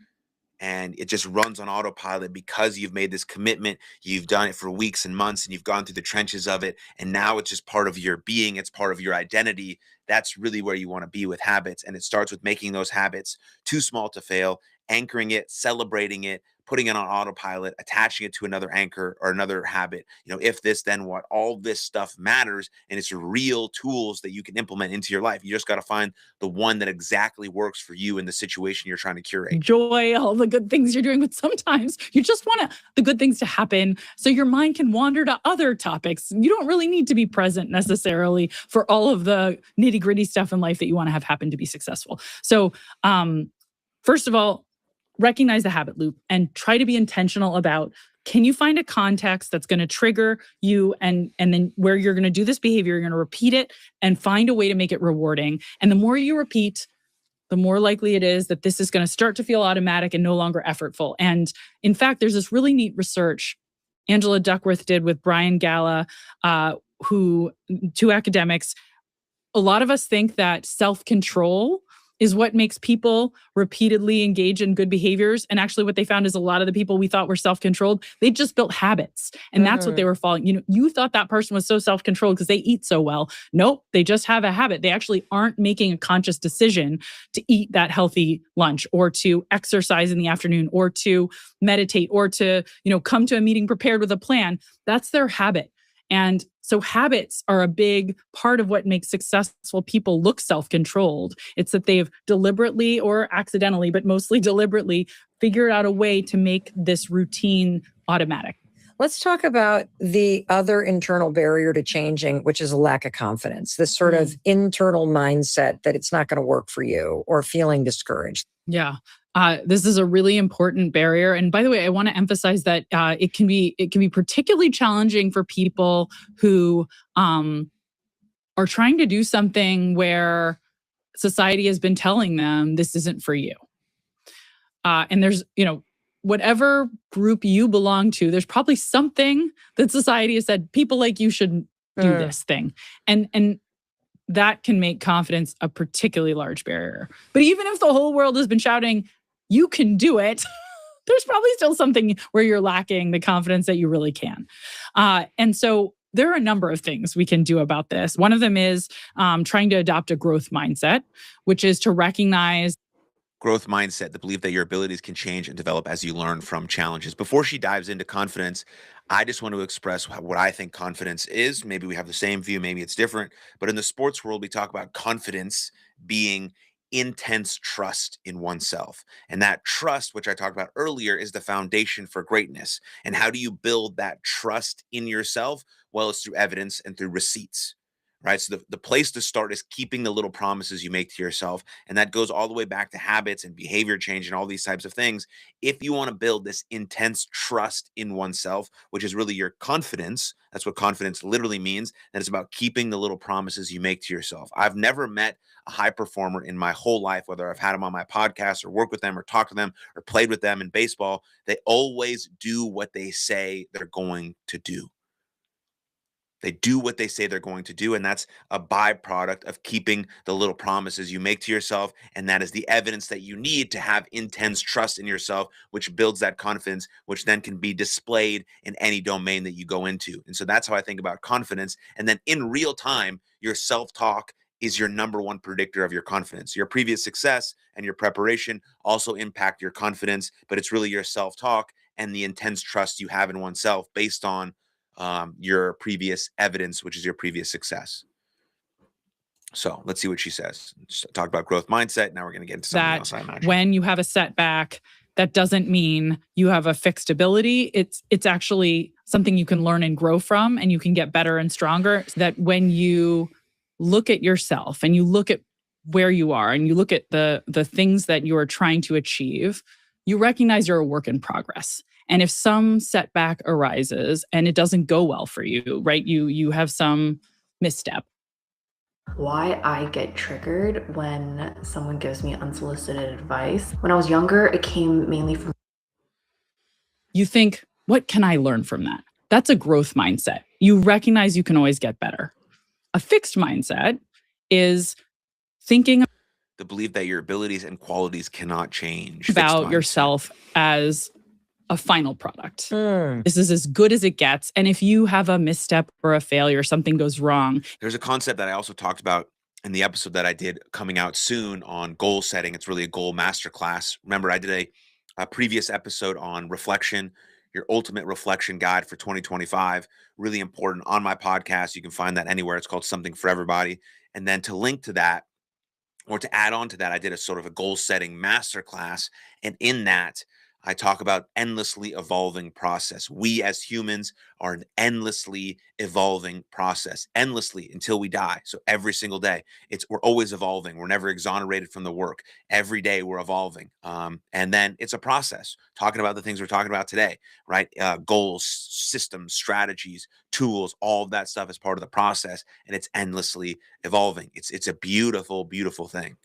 and it just runs on autopilot because you've made this commitment, you've done it for weeks and months, and you've gone through the trenches of it, and now it's just part of your being, it's part of your identity. That's really where you want to be with habits. And it starts with making those habits too small to fail, anchoring it, celebrating it, putting it on autopilot, attaching it to another anchor or another habit. If this, then what? All this stuff matters, and it's real tools that you can implement into your life. You just got to find the one that exactly works for you in the situation you're trying to curate. Enjoy all the good things you're doing, but sometimes you just want the good things to happen so your mind can wander to other topics. You don't really need to be present necessarily for all of the nitty-gritty stuff in life that you want to have happen to be successful. So, first of all, recognize the habit loop and try to be intentional about, can you find a context that's going to trigger you, and then where you're going to do this behavior, you're going to repeat it and find a way to make it rewarding. And the more you repeat, the more likely it is that this is going to start to feel automatic and no longer effortful. And in fact, there's this really neat research Angela Duckworth did with Brian Gala, two academics. A lot of us think that self-control is what makes people repeatedly engage in good behaviors. And actually what they found is a lot of the people we thought were self-controlled, they just built habits. And that's what they were following. You thought that person was so self-controlled because they eat so well. Nope, they just have a habit. They actually aren't making a conscious decision to eat that healthy lunch, or to exercise in the afternoon, or to meditate, or to, come to a meeting prepared with a plan. That's their habit. And so habits are a big part of what makes successful people look self-controlled. It's that they've deliberately or accidentally, but mostly deliberately, figured out a way to make this routine automatic. Let's talk about the other internal barrier to changing, which is a lack of confidence, this sort of internal mindset that it's not going to work for you, or feeling discouraged. Yeah. This is a really important barrier. And by the way, I want to emphasize that it can be particularly challenging for people who are trying to do something where society has been telling them this isn't for you. And there's, whatever group you belong to, there's probably something that society has said, people like you shouldn't do this thing. And that can make confidence a particularly large barrier. But even if the whole world has been shouting, you can do it, there's probably still something where you're lacking the confidence that you really can. And so there are a number of things we can do about this. One of them is trying to adopt a growth mindset, which is to recognize growth mindset, the belief that your abilities can change and develop as you learn from challenges. Before she dives into confidence, I just want to express what I think confidence is. Maybe we have the same view, maybe it's different. But in the sports world, we talk about confidence being intense trust in oneself. And that trust, which I talked about earlier, is the foundation for greatness. And how do you build that trust in yourself? Well, it's through evidence and through receipts. Right. So the place to start is keeping the little promises you make to yourself. And that goes all the way back to habits and behavior change and all these types of things. If you want to build this intense trust in oneself, which is really your confidence, that's what confidence literally means. And it's about keeping the little promises you make to yourself. I've never met a high performer in my whole life, whether I've had them on my podcast or work with them or talk to them or played with them in baseball. They always do what they say they're going to do. They do what they say they're going to do, and that's a byproduct of keeping the little promises you make to yourself, and that is the evidence that you need to have intense trust in yourself, which builds that confidence, which then can be displayed in any domain that you go into. And so that's how I think about confidence. And then in real time, your self-talk is your number one predictor of your confidence. Your previous success and your preparation also impact your confidence, but it's really your self-talk and the intense trust you have in oneself based on your previous evidence, which is your previous success. So let's see what she says. Just talk about growth mindset. Now we're going to get into something else, I imagine. When you have a setback, that doesn't mean you have a fixed ability. It's actually something you can learn and grow from, and you can get better and stronger. So that when you look at yourself and you look at where you are and you look at the things that you are trying to achieve, you recognize you're a work in progress. And if some setback arises and it doesn't go well for you, right? You have some misstep. Why I get triggered when someone gives me unsolicited advice. When I was younger, it came mainly from... You think, what can I learn from that? That's a growth mindset. You recognize you can always get better. A fixed mindset is thinking... the belief that your abilities and qualities cannot change. Fixed About mindset. yourself as a final product. Mm. This is as good as it gets. And if you have a misstep or a failure, something goes wrong. There's a concept that I also talked about in the episode that I did coming out soon on goal setting. It's really a goal masterclass. Remember, I did a previous episode on reflection, your ultimate reflection guide for 2025. Really important on my podcast. You can find that anywhere. It's called Something for Everybody. And then to link to that, or to add on to that, I did a sort of a goal setting masterclass. And in that, I talk about endlessly evolving process. We as humans are an endlessly evolving process, endlessly until we die. So every single day, we're always evolving. We're never exonerated from the work. Every day we're evolving. And then it's a process. Talking about the things we're talking about today, right? Goals, systems, strategies, tools, all of that stuff is part of the process, and it's endlessly evolving. It's a beautiful, beautiful thing.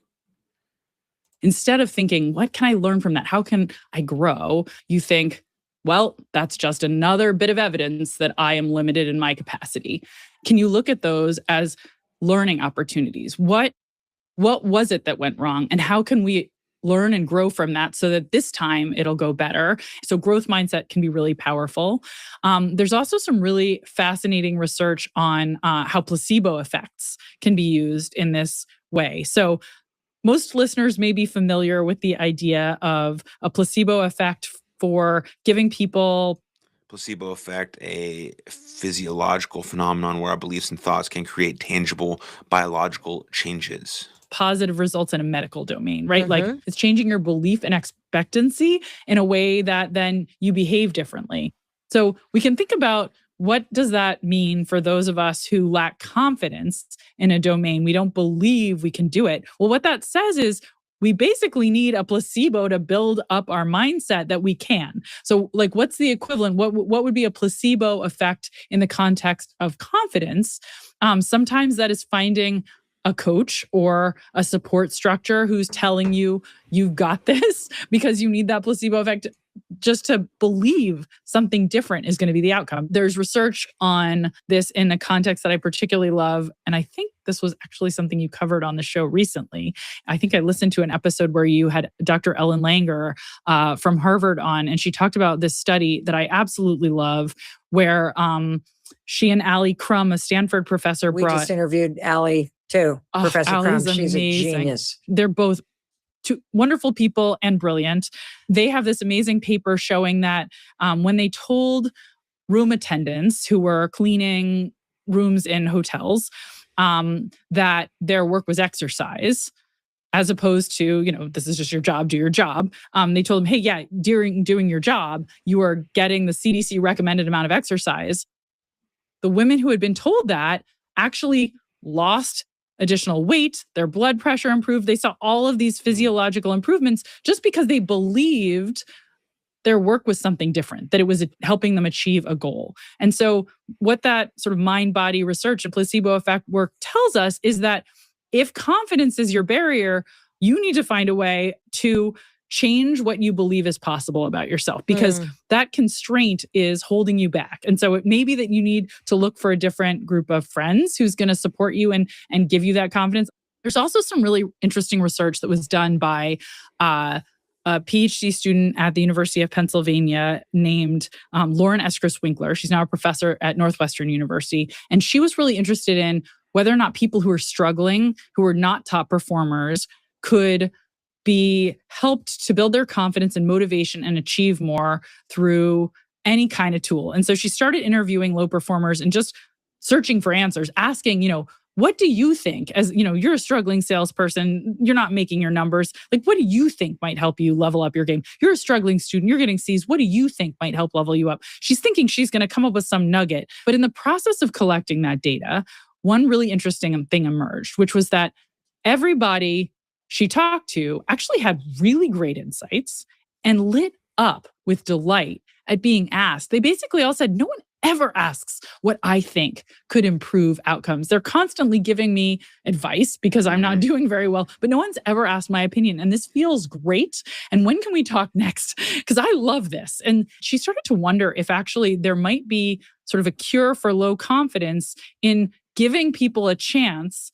Instead of thinking, what can I learn from that? How can I grow? You think, well, that's just another bit of evidence that I am limited in my capacity. Can you look at those as learning opportunities? What was it that went wrong? And how can we learn and grow from that so that this time it'll go better? So growth mindset can be really powerful. There's also some really fascinating research on how placebo effects can be used in this way. So most listeners may be familiar with the idea of a placebo effect for giving people. Placebo effect, a physiological phenomenon where our beliefs and thoughts can create tangible biological changes. Positive results in a medical domain, right? Like Mhm. it's changing your belief and expectancy in a way that then you behave differently. So we can think about, what does that mean for those of us who lack confidence in a domain? We don't believe we can do it. Well, what that says is we basically need a placebo to build up our mindset that we can. So like, what's the equivalent? What would be a placebo effect in the context of confidence? Sometimes that is finding a coach or a support structure who's telling you you've got this, because you need that placebo effect just to believe something different is going to be the outcome. There's research on this in a context that I particularly love. And I think this was actually something you covered on the show recently. I think I listened to an episode where you had Dr. Ellen Langer from Harvard on, and she talked about this study that I absolutely love, where she and Allie Crum, a Stanford professor, We brought. just interviewed Allie too, Oh, Professor Crum. Allie's She's a amazing. genius. They're both two wonderful people and brilliant. They have this amazing paper showing that when they told room attendants who were cleaning rooms in hotels that their work was exercise, as opposed to, this is just your job, do your job. They told them, hey, yeah, during doing your job, you are getting the CDC recommended amount of exercise. The women who had been told that actually lost additional weight, their blood pressure improved. They saw all of these physiological improvements just because they believed their work was something different, that it was helping them achieve a goal. And so what that sort of mind-body research and placebo effect work tells us is that if confidence is your barrier, you need to find a way to change what you believe is possible about yourself, because that constraint is holding you back. And so it may be that you need to look for a different group of friends who's going to support you and give you that confidence. There's also some really interesting research that was done by a PhD student at the University of Pennsylvania named Lauren Eskridge-Winkler. She's now a professor at Northwestern University. And she was really interested in whether or not people who are struggling, who are not top performers, could be helped to build their confidence and motivation and achieve more through any kind of tool. And so she started interviewing low performers and just searching for answers, asking, what do you think? As you're a struggling salesperson, you're not making your numbers. Like, what do you think might help you level up your game? You're a struggling student, you're getting C's. What do you think might help level you up? She's thinking she's going to come up with some nugget. But in the process of collecting that data, one really interesting thing emerged, which was that everybody she talked to actually had really great insights and lit up with delight at being asked. They basically all said, no one ever asks what I think could improve outcomes. They're constantly giving me advice because I'm not doing very well, but no one's ever asked my opinion. And this feels great. And when can we talk next? Because I love this. And she started to wonder if actually there might be sort of a cure for low confidence in giving people a chance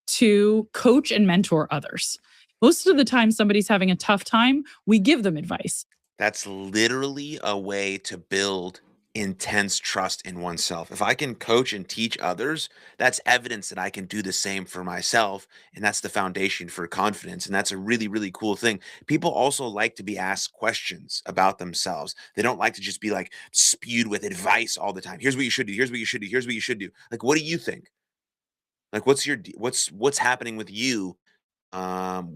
to coach and mentor others. Most of the time, somebody's having a tough time, we give them advice. That's literally a way to build intense trust in oneself. If I can coach and teach others, that's evidence that I can do the same for myself. And that's the foundation for confidence. And that's a really, really cool thing. People also like to be asked questions about themselves. They don't like to just be like spewed with advice all the time. Here's what you should do. Here's what you should do. Here's what you should do. Like, what do you think? Like, what's happening with you?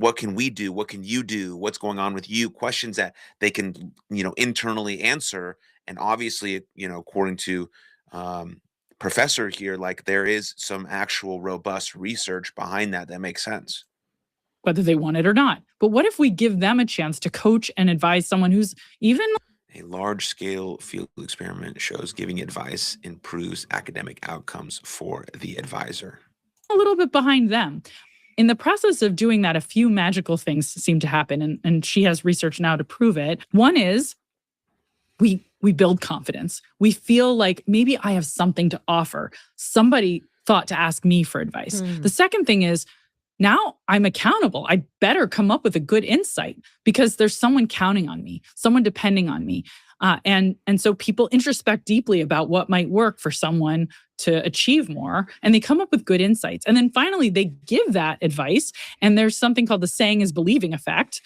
What can we do? What can you do? What's going on with you? Questions that they can, internally answer. And obviously, according to um, professor here, like there is some actual robust research behind that makes sense. Whether they want it or not. But what if we give them a chance to coach and advise someone who's even A large scale field experiment shows giving advice improves academic outcomes for the advisor. a little bit behind them? In the process of doing that, a few magical things seem to happen, and she has research now to prove it. One is we build confidence. We feel like maybe I have something to offer. Somebody thought to ask me for advice. The second thing is now I'm accountable. I better come up with a good insight because there's someone counting on me, someone depending on me. And so people introspect deeply about what might work for someone to achieve more, and they come up with good insights. And then finally, they give that advice. And there's something called the saying is believing effect.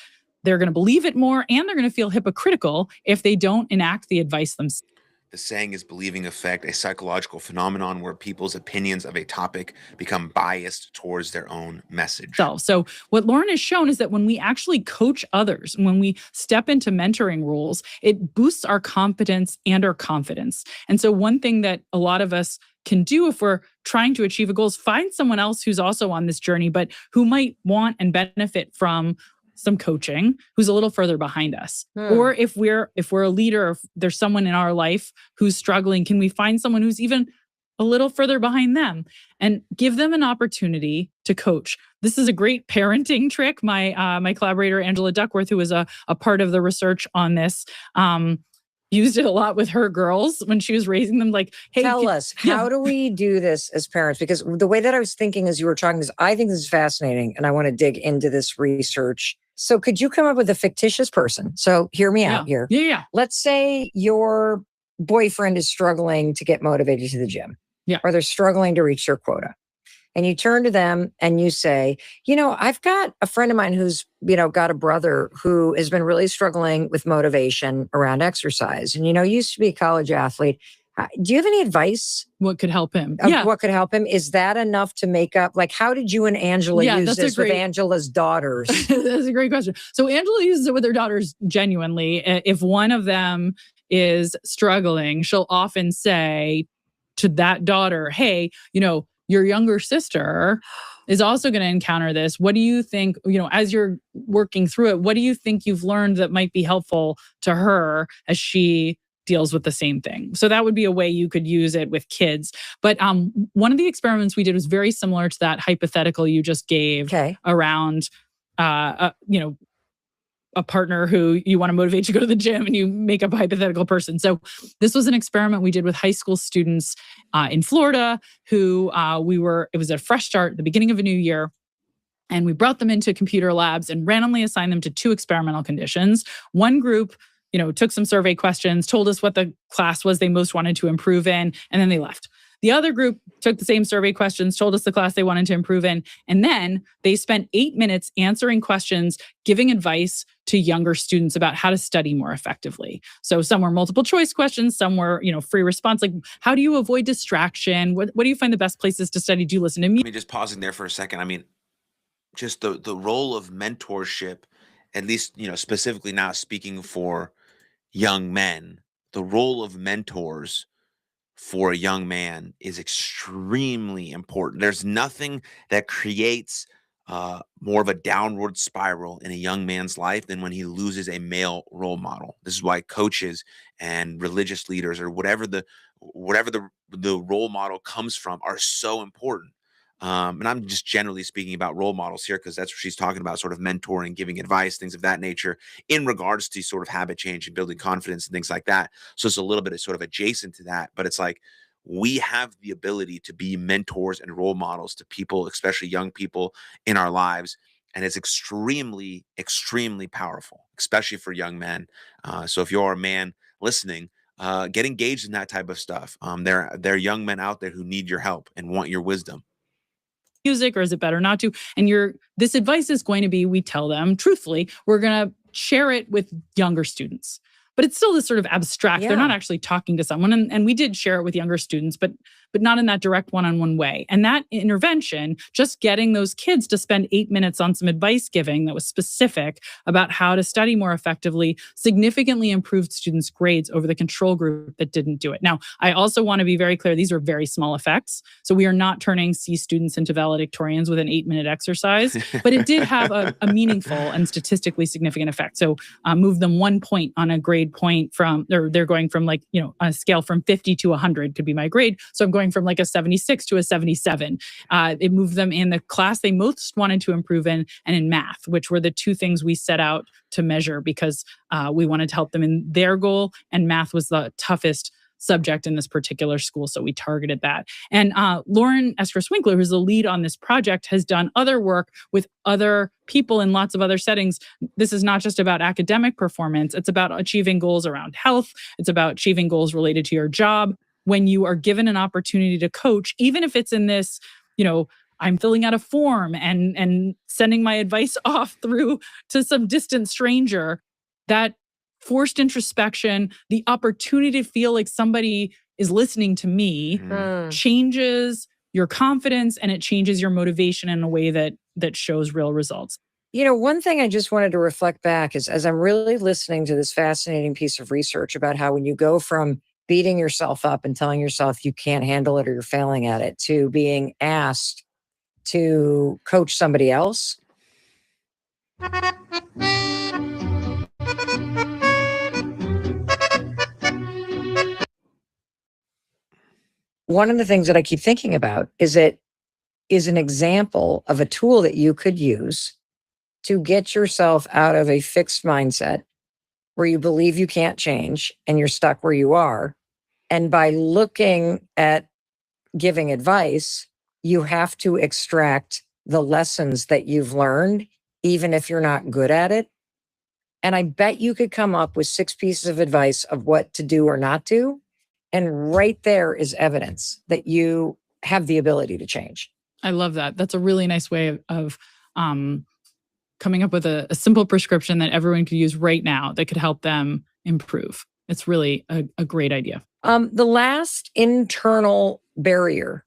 They're going to believe it more, and they're going to feel hypocritical if they don't enact the advice themselves. The saying is believing effect, a psychological phenomenon where people's opinions of a topic become biased towards their own message. So what Lauren has shown is that when we actually coach others, when we step into mentoring roles, it boosts our competence and our confidence. And so one thing that a lot of us can do if we're trying to achieve a goal is find someone else who's also on this journey, but who might want and benefit from some coaching, who's a little further behind us. Or if we're a leader, if there's someone in our life who's struggling, can we find someone who's even a little further behind them and give them an opportunity to coach? This is a great parenting trick. My collaborator, Angela Duckworth, who was a part of the research on this, used it a lot with her girls when she was raising them. Like, hey, Tell us, how do we do this as parents? Because the way that I was thinking as you were talking is, I think this is fascinating and I want to dig into this research. So could you come up with a fictitious person? So hear me out here. Yeah. Let's say your boyfriend is struggling to get motivated to the gym. Yeah. Or they're struggling to reach their quota. And you turn to them and you say, I've got a friend of mine who's, got a brother who has been really struggling with motivation around exercise. And, used to be a college athlete. Do you have any advice? What could help him? Of what could help him? Is that enough to make up? Like, how did you and Angela use this with Angela's daughters? That's a great question. So Angela uses it with her daughters genuinely. If one of them is struggling, she'll often say to that daughter, hey, your younger sister is also going to encounter this. What do you think, as you're working through it, what do you think you've learned that might be helpful to her as she deals with the same thing? So that would be a way you could use it with kids. But one of the experiments we did was very similar to that hypothetical you just gave around, a partner who you want to motivate to go to the gym, and you make up a hypothetical person. So this was an experiment we did with high school students in Florida who it was a fresh start at the beginning of a new year. And we brought them into computer labs and randomly assigned them to two experimental conditions. One group, took some survey questions, told us what the class was they most wanted to improve in, and then they left. The other group took the same survey questions, told us the class they wanted to improve in, and then they spent 8 minutes answering questions, giving advice to younger students about how to study more effectively. So some were multiple choice questions, some were, free response. Like, how do you avoid distraction? What do you find the best places to study? Do you listen to I music? mean, just pausing there for a second. I mean, just the role of mentorship, at least, specifically now speaking for young men, the role of mentors for a young man is extremely important. There's nothing that creates more of a downward spiral in a young man's life than when he loses a male role model. This is why coaches and religious leaders, or whatever the role model comes from, are so important. And I'm just generally speaking about role models here because that's what she's talking about, sort of mentoring, giving advice, things of that nature in regards to sort of habit change and building confidence and things like that. So it's a little bit of sort of adjacent to that, but it's like we have the ability to be mentors and role models to people, especially young people in our lives. and it's extremely, extremely powerful, especially for young men. So if you're a man listening, get engaged in that type of stuff. There are young men out there who need your help and want your wisdom. Music, or is it better not to? And this advice is going to be, we tell them truthfully, we're going to share it with younger students. But it's still this sort of abstract. They're not actually talking to someone. And we did share it with younger students, but not in that direct one-on-one way. And that intervention, just getting those kids to spend 8 minutes on some advice giving that was specific about how to study more effectively, significantly improved students' grades over the control group that didn't do it. Now, I also want to be very clear, these are very small effects. So we are not turning C students into valedictorians with an 8-minute exercise, but it did have a meaningful and statistically significant effect. So move them 1 point on a grade point they're going from a scale from 50 to 100 could be my grade. So I'm going from like a 76 to a 77. It moved them in the class they most wanted to improve in and in math, which were the two things we set out to measure because we wanted to help them in their goal. And math was the toughest subject in this particular school. So we targeted that. And Lauren Eskers-Winkler, who's the lead on this project, has done other work with other people in lots of other settings. This is not just about academic performance. It's about achieving goals around health. It's about achieving goals related to your job. When you are given an opportunity to coach, even if it's in this, I'm filling out a form and sending my advice off through to some distant stranger, that forced introspection, the opportunity to feel like somebody is listening to me changes your confidence and it changes your motivation in a way that shows real results. One thing I just wanted to reflect back is as I'm really listening to this fascinating piece of research about how when you go from beating yourself up and telling yourself you can't handle it or you're failing at it to being asked to coach somebody else. One of the things that I keep thinking about is it is an example of a tool that you could use to get yourself out of a fixed mindset where you believe you can't change and you're stuck where you are. And by looking at giving advice, you have to extract the lessons that you've learned, even if you're not good at it. And I bet you could come up with 6 pieces of advice of what to do or not do. And right there is evidence that you have the ability to change. I love that. That's a really nice way of coming up with a simple prescription that everyone could use right now that could help them improve. It's really a great idea. The last internal barrier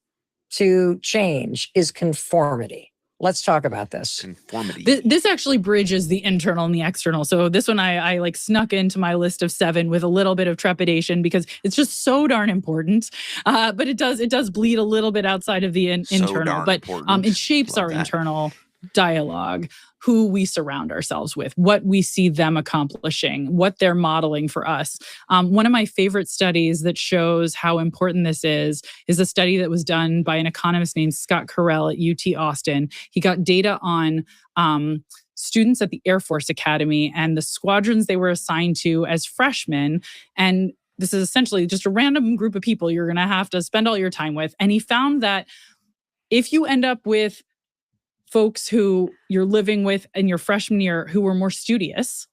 to change is conformity. Let's talk about this. Conformity. This actually bridges the internal and the external. So this one I like snuck into my list of 7 with a little bit of trepidation because it's just so darn important. But it does bleed a little bit outside of the internal. But it shapes our internal dialogue, who we surround ourselves with, what we see them accomplishing, what they're modeling for us. One of my favorite studies that shows how important this is a study that was done by an economist named Scott Carell at UT Austin. He got data on students at the Air Force Academy and the squadrons they were assigned to as freshmen. And this is essentially just a random group of people you're going to have to spend all your time with. And he found that if you end up with folks who you're living with in your freshman year who were more studious,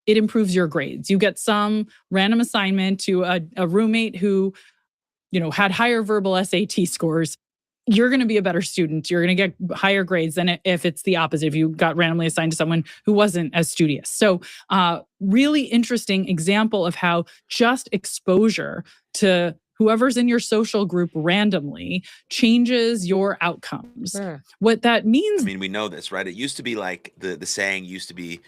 it improves your grades. You get some random assignment to a roommate who, had higher verbal SAT scores. You're going to be a better student. You're going to get higher grades than if it's the opposite, if you got randomly assigned to someone who wasn't as studious. So really interesting example of how just exposure to whoever's in your social group randomly changes your outcomes. What that means. I mean, we know this, right? It used to be like the saying used to be,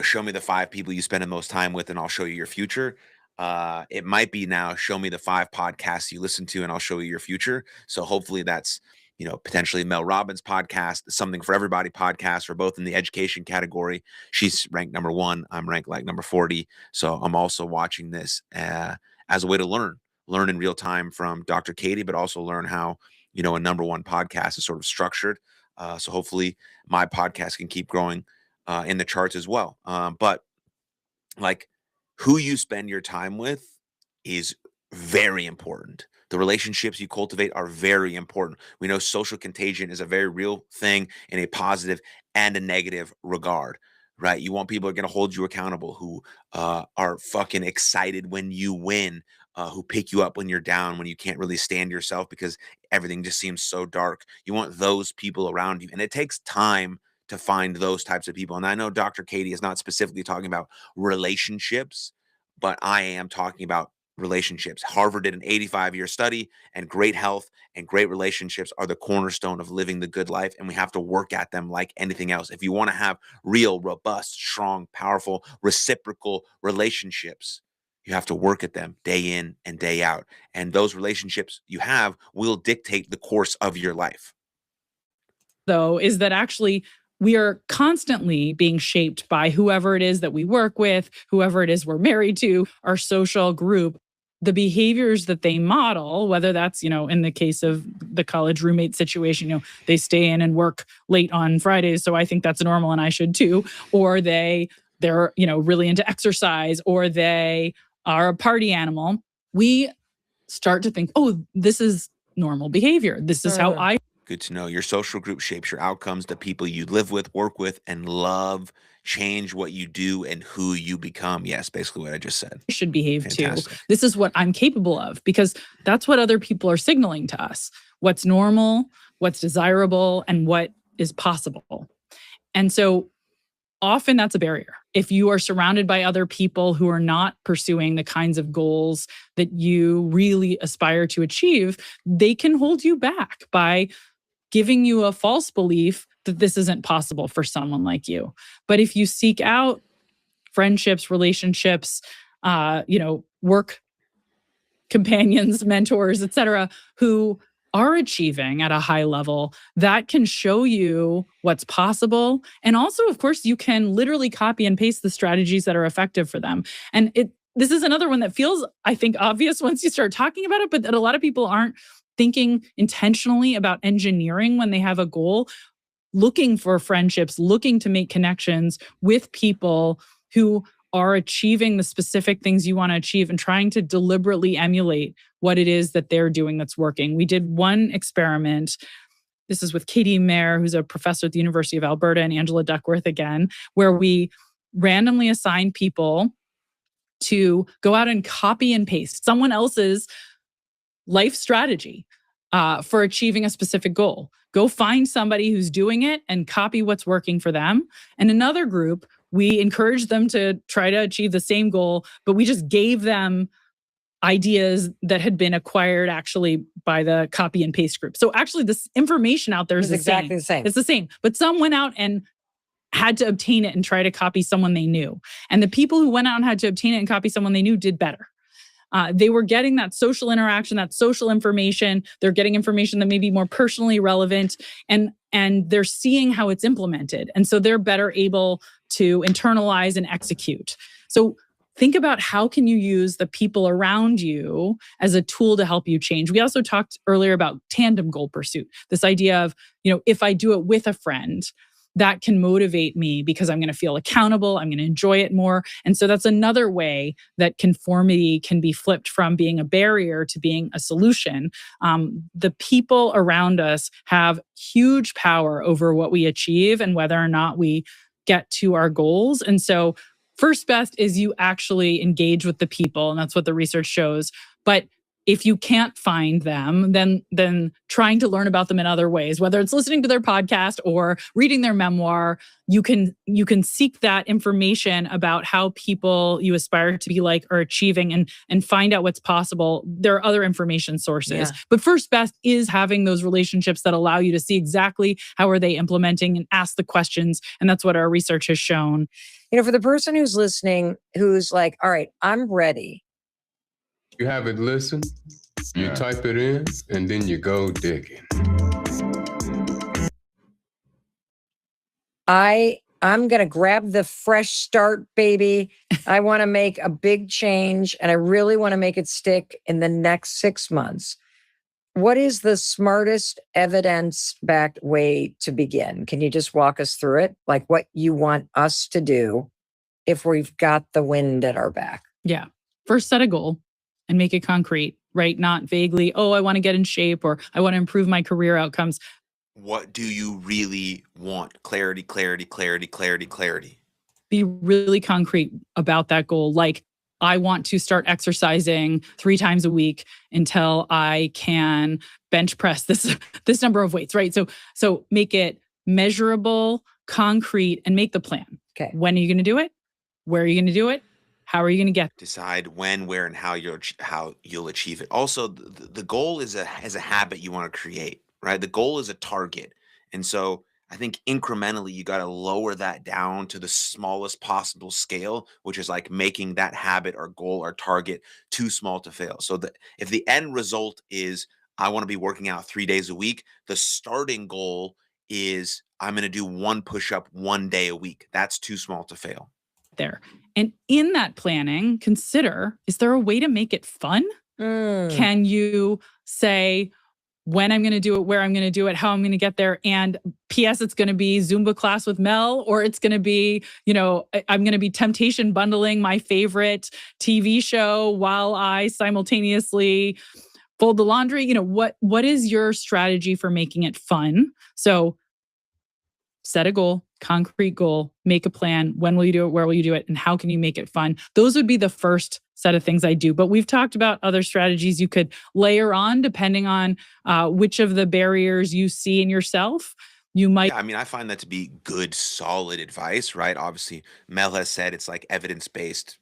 show me the 5 people you spend the most time with and I'll show you your future. It might be now, show me the 5 podcasts you listen to and I'll show you your future. So hopefully that's, potentially Mel Robbins' podcast, Something for Everybody podcast. We're both in the education category. She's ranked number 1. I'm ranked like number 40. So I'm also watching this as a way to learn in real time from Dr. Katie, but also learn how, a number 1 podcast is sort of structured. So hopefully my podcast can keep growing in the charts as well. But like who you spend your time with is very important. The relationships you cultivate are very important. We know social contagion is a very real thing in a positive and a negative regard, right? You want people who are going to hold you accountable, who are fucking excited when you win, who pick you up when you're down, when you can't really stand yourself because everything just seems so dark. You want those people around you. And it takes time to find those types of people. And I know Dr. Katie is not specifically talking about relationships, but I am talking about relationships. Harvard did an 85-year study, and great health and great relationships are the cornerstone of living the good life. And we have to work at them like anything else. If you want to have real, robust, strong, powerful, reciprocal relationships, you have to work at them day in and day out. And those relationships you have will dictate the course of your life. Though, is that actually we are constantly being shaped by whoever it is that we work with, whoever it is we're married to, our social group. The behaviors that they model, whether that's, in the case of the college roommate situation, they stay in and work late on Fridays, so I think that's normal and I should too, or they're really into exercise, or they are a party animal. We start to think, oh, this is normal behavior. This is how I. Good to know. Your social group shapes your outcomes. The people you live with, work with, and love change what you do and who you become. Yes, basically what I just said. Should behave Fantastic. too. This is what I'm capable of, because that's what other people are signaling to us. What's normal, what's desirable, and what is possible. And so often that's a barrier. If you are surrounded by other people who are not pursuing the kinds of goals that you really aspire to achieve, they can hold you back by giving you a false belief that this isn't possible for someone like you. But if you seek out friendships, relationships, work companions, mentors, etc., who are achieving at a high level, that can show you what's possible. And also, of course, you can literally copy and paste the strategies that are effective for them. And this is another one that feels, I think, obvious once you start talking about it, but that a lot of people aren't thinking intentionally about engineering when they have a goal, looking for friendships, looking to make connections with people who are achieving the specific things you want to achieve and trying to deliberately emulate what it is that they're doing that's working. We did one experiment. This is with Katie Mayer, who's a professor at the University of Alberta, and Angela Duckworth again, where we randomly assigned people to go out and copy and paste someone else's life strategy for achieving a specific goal. Go find somebody who's doing it and copy what's working for them. And another group, we encouraged them to try to achieve the same goal, but we just gave them ideas that had been acquired actually by the copy and paste group. So actually this information out there is exactly the same. It's the same, but some went out and had to obtain it and try to copy someone they knew. And the people who went out and had to obtain it and copy someone they knew did better. They were getting that social interaction, that social information. They're getting information that may be more personally relevant, and they're seeing how it's implemented. And so they're better able to internalize and execute. So think about how can you use the people around you as a tool to help you change. We also talked earlier about tandem goal pursuit. This idea of, if I do it with a friend, that can motivate me because I'm going to feel accountable. I'm going to enjoy it more. And so that's another way that conformity can be flipped from being a barrier to being a solution. The people around us have huge power over what we achieve and whether or not we get to our goals. And so first best is you actually engage with the people. And that's what the research shows. But if you can't find them, then trying to learn about them in other ways, whether it's listening to their podcast or reading their memoir, you can seek that information about how people you aspire to be like are achieving and find out what's possible. There are other information sources. Yeah. But first best is having those relationships that allow you to see exactly how are they implementing and ask the questions. And that's what our research has shown. For the person who's listening, who's like, all right, I'm ready. You have it listened, you type it in, and then you go digging. I'm going to grab the fresh start, baby. I want to make a big change, and I really want to make it stick in the next 6 months. What is the smartest evidence-backed way to begin? Can you just walk us through it? Like what you want us to do if we've got the wind at our back? Yeah. First, set a goal and make it concrete. right? Not vaguely, oh, I want to get in shape or I want to improve my career outcomes. What do you really want? Clarity, clarity, clarity, clarity, clarity. Be really concrete about that goal. Like, I want to start exercising 3 times a week until I can bench press this number of weights, right? So make it measurable, concrete, and make the plan. Okay. When are you going to do it? Where are you going to do it? How are you going to get Decide when, where, and how you'll achieve it. Also, the goal is a habit you want to create, right? The goal is a target, and so I think incrementally you got to lower that down to the smallest possible scale, which is like making that habit or goal or target too small to fail. So that if the end result is I want to be working out 3 days a week, the starting goal is I'm going to do one push up 1 day a week. That's too small to fail. there? And in that planning, consider, is there a way to make it fun? Can you say when I'm going to do it, where I'm going to do it, how I'm going to get there? And P.S. it's going to be Zumba class with Mel, or it's going to be, I'm going to be temptation bundling my favorite TV show while I simultaneously fold the laundry. What is your strategy for making it fun? So set a goal, concrete goal, make a plan. When will you do it? Where will you do it? And how can you make it fun? Those would be the first set of things I do. But we've talked about other strategies you could layer on depending on which of the barriers you see in yourself. You might. Yeah, I mean, I find that to be good, solid advice, right? Obviously, Mel has said it's like evidence-based,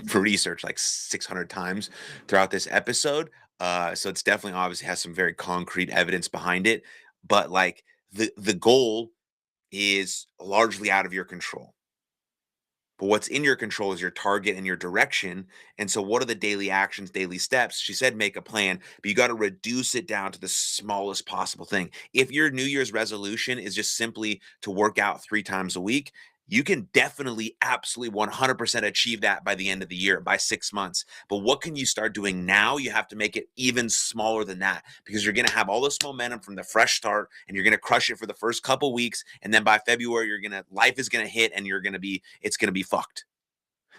for research like 600 times throughout this episode. So it's definitely obviously has some very concrete evidence behind it. But like the goal is largely out of your control. But what's in your control is your target and your direction. And so, what are the daily actions, daily steps? She said, make a plan, but you got to reduce it down to the smallest possible thing. If your New Year's resolution is just simply to work out 3 times a week, you can definitely, absolutely 100% achieve that by the end of the year, by 6 months. But what can you start doing now? You have to make it even smaller than that, because you're going to have all this momentum from the fresh start and you're going to crush it for the first couple weeks. And then by February, life is going to hit and it's going to be fucked.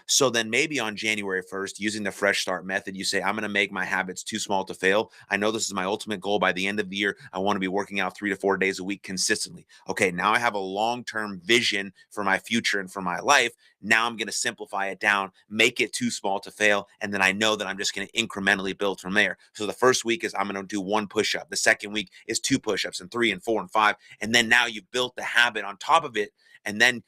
So then maybe on January 1st, using the fresh start method, you say, I'm going to make my habits too small to fail. I know this is my ultimate goal. By the end of the year, I want to be working out 3 to 4 days a week consistently. Okay, now I have a long-term vision for my future and for my life. Now I'm going to simplify it down, make it too small to fail. And then I know that I'm just going to incrementally build from there. So the first week is I'm going to do 1 push-up. The second week is 2 push-ups and 3 and 4 and 5. And then now you've built the habit on top of it. And then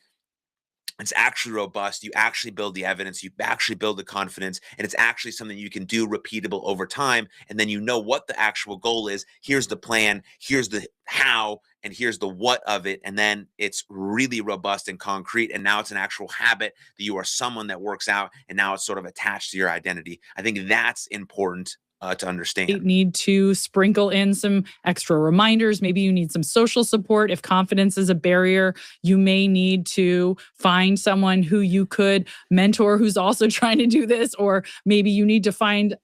it's actually robust. You actually build the evidence. You actually build the confidence. And it's actually something you can do repeatable over time. And then you know what the actual goal is. Here's the plan. Here's the how. And here's the what of it. And then it's really robust and concrete. And now it's an actual habit that you are someone that works out. And now it's sort of attached to your identity. I think that's important to understand. You need to sprinkle in some extra reminders. Maybe you need some social support. If confidence is a barrier, you may need to find someone who you could mentor who's also trying to do this, or maybe you need to find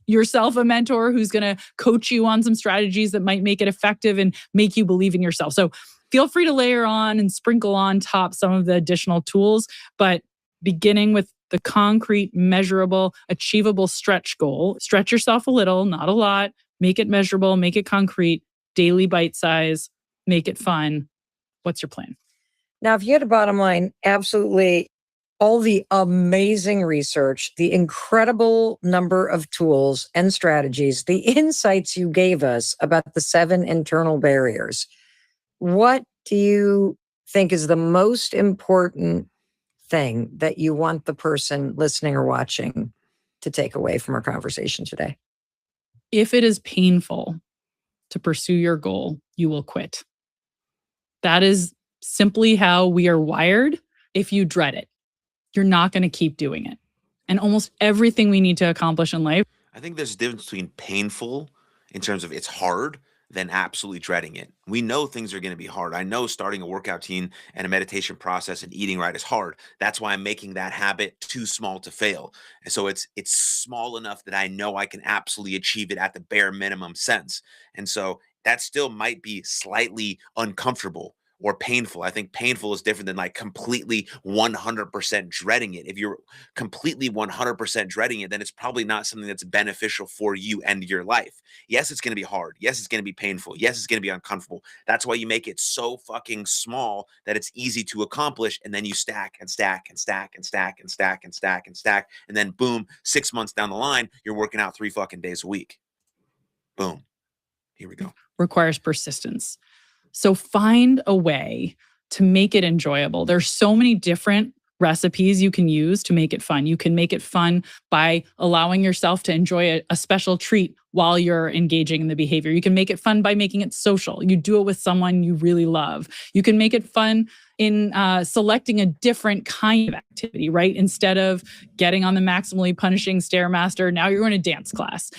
yourself a mentor who's going to coach you on some strategies that might make it effective and make you believe in yourself. So feel free to layer on and sprinkle on top some of the additional tools, but beginning with the concrete, measurable, achievable stretch goal. Stretch yourself a little, not a lot. Make it measurable, make it concrete, daily bite size, make it fun. What's your plan? Now, if you had a bottom line, absolutely all the amazing research, the incredible number of tools and strategies, the insights you gave us about the 7 internal barriers. What do you think is the most important thing that you want the person listening or watching to take away from our conversation today? If it is painful to pursue your goal, you will quit. That is simply how we are wired. If you dread it, you're not going to keep doing it. And almost everything we need to accomplish in life. I think there's a difference between painful in terms of it's hard than absolutely dreading it. We know things are going to be hard. I know starting a workout routine and a meditation process and eating right is hard. That's why I'm making that habit too small to fail. And so it's small enough that I know I can absolutely achieve it at the bare minimum sense. And so that still might be slightly uncomfortable. or painful. I think painful is different than like completely 100% dreading it. If you're completely 100% dreading it, then it's probably not something that's beneficial for you and your life. Yes, it's going to be hard. Yes, it's going to be painful. Yes, it's going to be uncomfortable. That's why you make it so fucking small that it's easy to accomplish. And then you stack and stack and stack and stack and stack and stack and stack. And then boom, 6 months down the line, you're working out 3 fucking days a week. Boom. Here we go. Requires persistence. So find a way to make it enjoyable. There's so many different recipes you can use to make it fun. You can make it fun by allowing yourself to enjoy a special treat while you're engaging in the behavior. You can make it fun by making it social. You do it with someone you really love. You can make it fun in selecting a different kind of activity, right? Instead of getting on the maximally punishing Stairmaster, now you're going to dance class.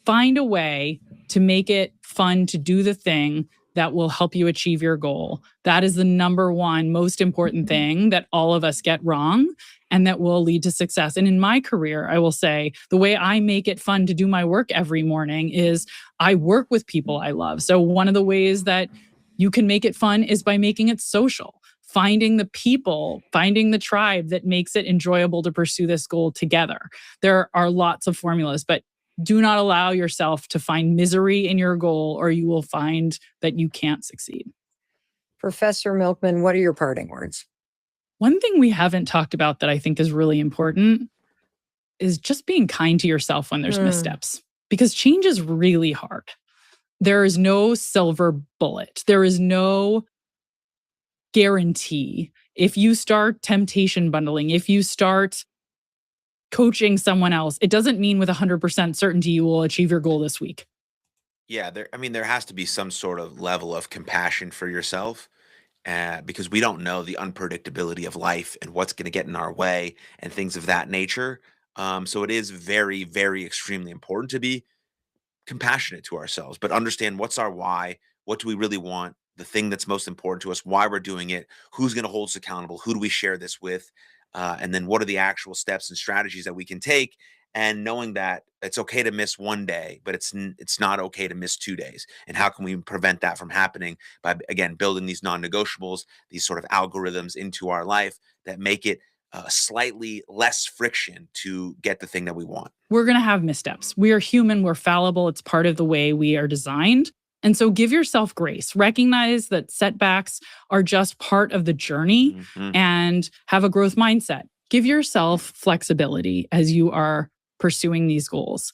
Find a way to make it fun to do the thing that will help you achieve your goal. That is the number one most important thing that all of us get wrong and that will lead to success. And in my career, I will say the way I make it fun to do my work every morning is I work with people I love. So one of the ways that you can make it fun is by making it social. Finding the people, finding the tribe that makes it enjoyable to pursue this goal together. There are lots of formulas, but do not allow yourself to find misery in your goal, or you will find that you can't succeed. Professor Milkman, what are your parting words? One thing we haven't talked about that I think is really important is just being kind to yourself when there's missteps, because change is really hard. There is no silver bullet. There is no guarantee. If you start temptation bundling, if you start coaching someone else, it doesn't mean with 100% certainty you will achieve your goal this week. Yeah, there has to be some sort of level of compassion for yourself, because we don't know the unpredictability of life and what's going to get in our way and things of that nature. So it is very, very extremely important to be compassionate to ourselves, but understand what's our why, what do we really want, the thing that's most important to us, why we're doing it, who's going to hold us accountable, who do we share this with, and then what are the actual steps and strategies that we can take, and knowing that it's okay to miss one day, but it's not okay to miss 2 days. And how can we prevent that from happening by, again, building these non-negotiables, these sort of algorithms into our life that make it slightly less friction to get the thing that we want. We're going to have missteps. We are human. We're fallible. It's part of the way we are designed. And so give yourself grace. Recognize that setbacks are just part of the journey, and have a growth mindset. Give yourself flexibility as you are pursuing these goals.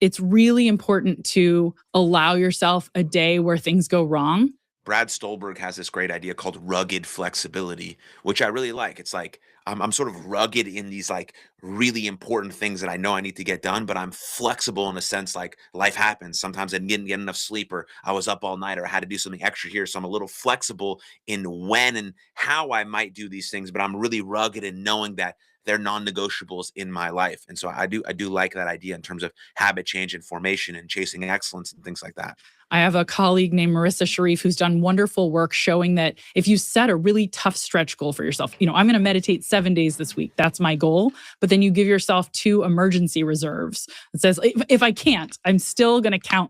It's really important to allow yourself a day where things go wrong. Brad Stolberg has this great idea called rugged flexibility, which I really like. It's like I'm sort of rugged in these like really important things that I know I need to get done, but I'm flexible in a sense like life happens. Sometimes I didn't get enough sleep, or I was up all night, or I had to do something extra here. So I'm a little flexible in when and how I might do these things, but I'm really rugged in knowing that they're non-negotiables in my life. And so I do like that idea in terms of habit change and formation and chasing excellence and things like that. I have a colleague named Marissa Sharif who's done wonderful work showing that if you set a really tough stretch goal for yourself, I'm going to meditate 7 days this week. That's my goal. But then you give yourself 2 emergency reserves. It says, if I can't, I'm still going to count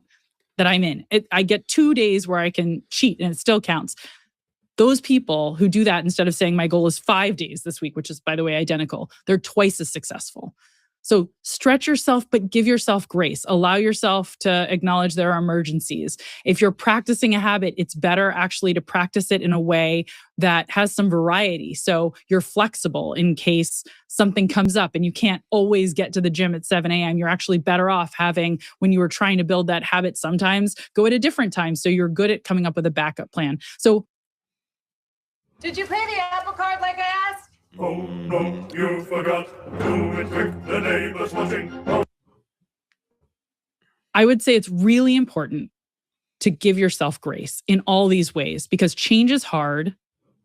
that I'm in. I get 2 days where I can cheat and it still counts. Those people who do that instead of saying my goal is 5 days this week, which is, by the way, identical, they're twice as successful. So stretch yourself, but give yourself grace. Allow yourself to acknowledge there are emergencies. If you're practicing a habit, it's better actually to practice it in a way that has some variety. So you're flexible in case something comes up and you can't always get to the gym at 7 a.m. You're actually better off having, when you were trying to build that habit, sometimes go at a different time. So you're good at coming up with a backup plan. So Did you pay the Apple Card like I asked? Oh no, you forgot. Do it quick, the neighbor's watching. Oh. I would say it's really important to give yourself grace in all these ways, because change is hard.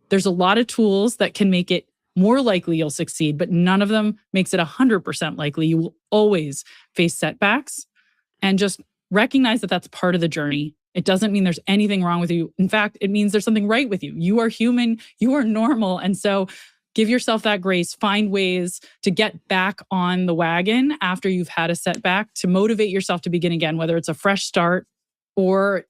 There's a lot of tools that can make it more likely you'll succeed, but none of them makes it 100% likely. You will always face setbacks, and just recognize that that's part of the journey. It doesn't mean there's anything wrong with you. In fact, it means there's something right with you. You are human, you are normal. And so give yourself that grace. Find ways to get back on the wagon after you've had a setback, to motivate yourself to begin again, whether it's a fresh start or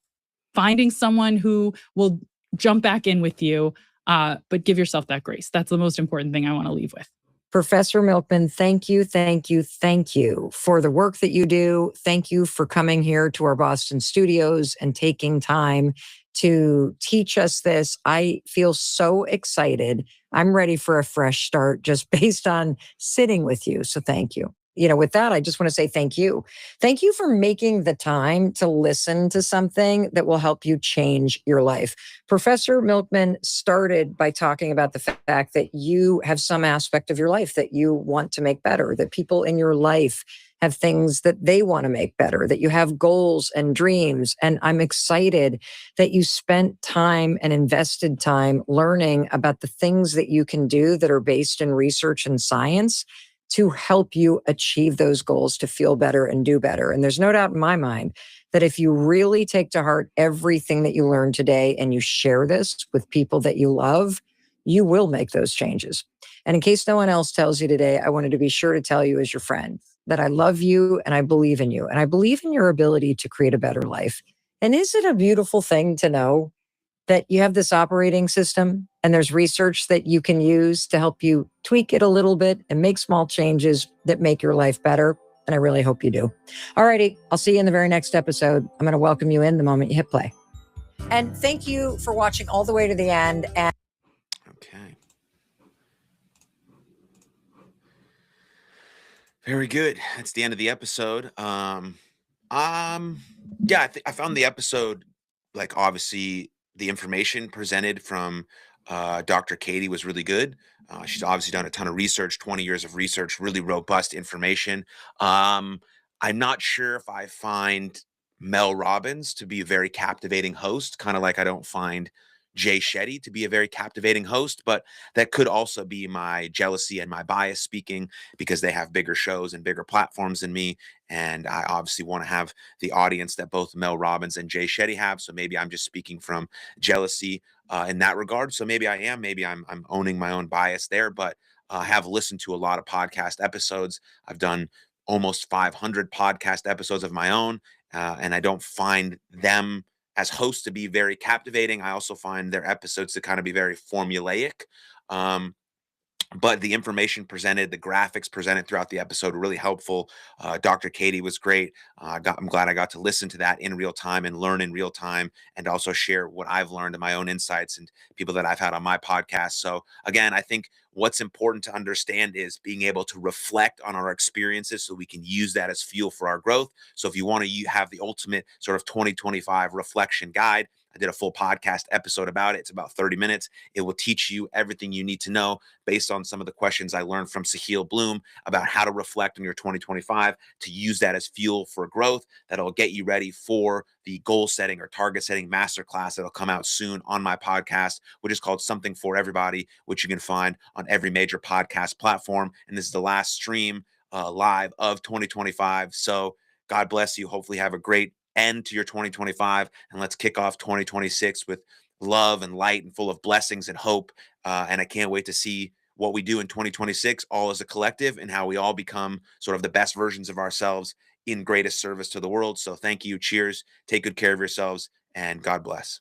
finding someone who will jump back in with you. But give yourself that grace. That's the most important thing I want to leave with. Professor Milkman, thank you, thank you, thank you for the work that you do. Thank you for coming here to our Boston studios and taking time to teach us this. I feel so excited. I'm ready for a fresh start just based on sitting with you. So thank you. With that, I just want to say thank you. Thank you for making the time to listen to something that will help you change your life. Professor Milkman started by talking about the fact that you have some aspect of your life that you want to make better, that people in your life have things that they want to make better, that you have goals and dreams. And I'm excited that you spent time and invested time learning about the things that you can do that are based in research and science to help you achieve those goals, to feel better and do better. And there's no doubt in my mind that if you really take to heart everything that you learned today and you share this with people that you love, you will make those changes. And in case no one else tells you today, I wanted to be sure to tell you as your friend that I love you and I believe in you. And I believe in your ability to create a better life. And is it a beautiful thing to know that you have this operating system and there's research that you can use to help you tweak it a little bit and make small changes that make your life better? And I really hope you do. All righty. I'll see you in the very next episode. I'm going to welcome you in the moment you hit play. And thank you for watching all the way to the end. And Okay. Very good. That's the end of the episode. Yeah, I found the episode, like, obviously the information presented from Dr. Katie was really good. She's obviously done a ton of research, 20 years of research, really robust information. I'm not sure if I find Mel Robbins to be a very captivating host, kind of like I don't find Jay Shetty to be a very captivating host, but that could also be my jealousy and my bias speaking, because they have bigger shows and bigger platforms than me. And I obviously want to have the audience that both Mel Robbins and Jay Shetty have. So maybe I'm just speaking from jealousy in that regard. So maybe I am, maybe I'm owning my own bias there, but I have listened to a lot of podcast episodes. I've done almost 500 podcast episodes of my own, and I don't find them as hosts to be very captivating. I also find their episodes to kind of be very formulaic. Um, but the information presented, the graphics presented throughout the episode were really helpful. Dr. Katie was great. I'm glad I got to listen to that in real time and learn in real time, and also share what I've learned and my own insights and people that I've had on my podcast. So again, I think what's important to understand is being able to reflect on our experiences so we can use that as fuel for our growth. So if you want to have the ultimate sort of 2025 reflection guide, I did a full podcast episode about it. It's about 30 minutes. It will teach you everything you need to know based on some of the questions I learned from Sahil Bloom about how to reflect on your 2025 to use that as fuel for growth. That'll get you ready for the goal setting or target setting masterclass that'll come out soon on my podcast, which is called Something for Everybody, which you can find on every major podcast platform. And this is the last stream live of 2025. So God bless you. Hopefully have a great end to your 2025, and let's kick off 2026 with love and light and full of blessings and hope. And I can't wait to see what we do in 2026, all as a collective, and how we all become sort of the best versions of ourselves in greatest service to the world. So thank you. Cheers. Take good care of yourselves, and God bless.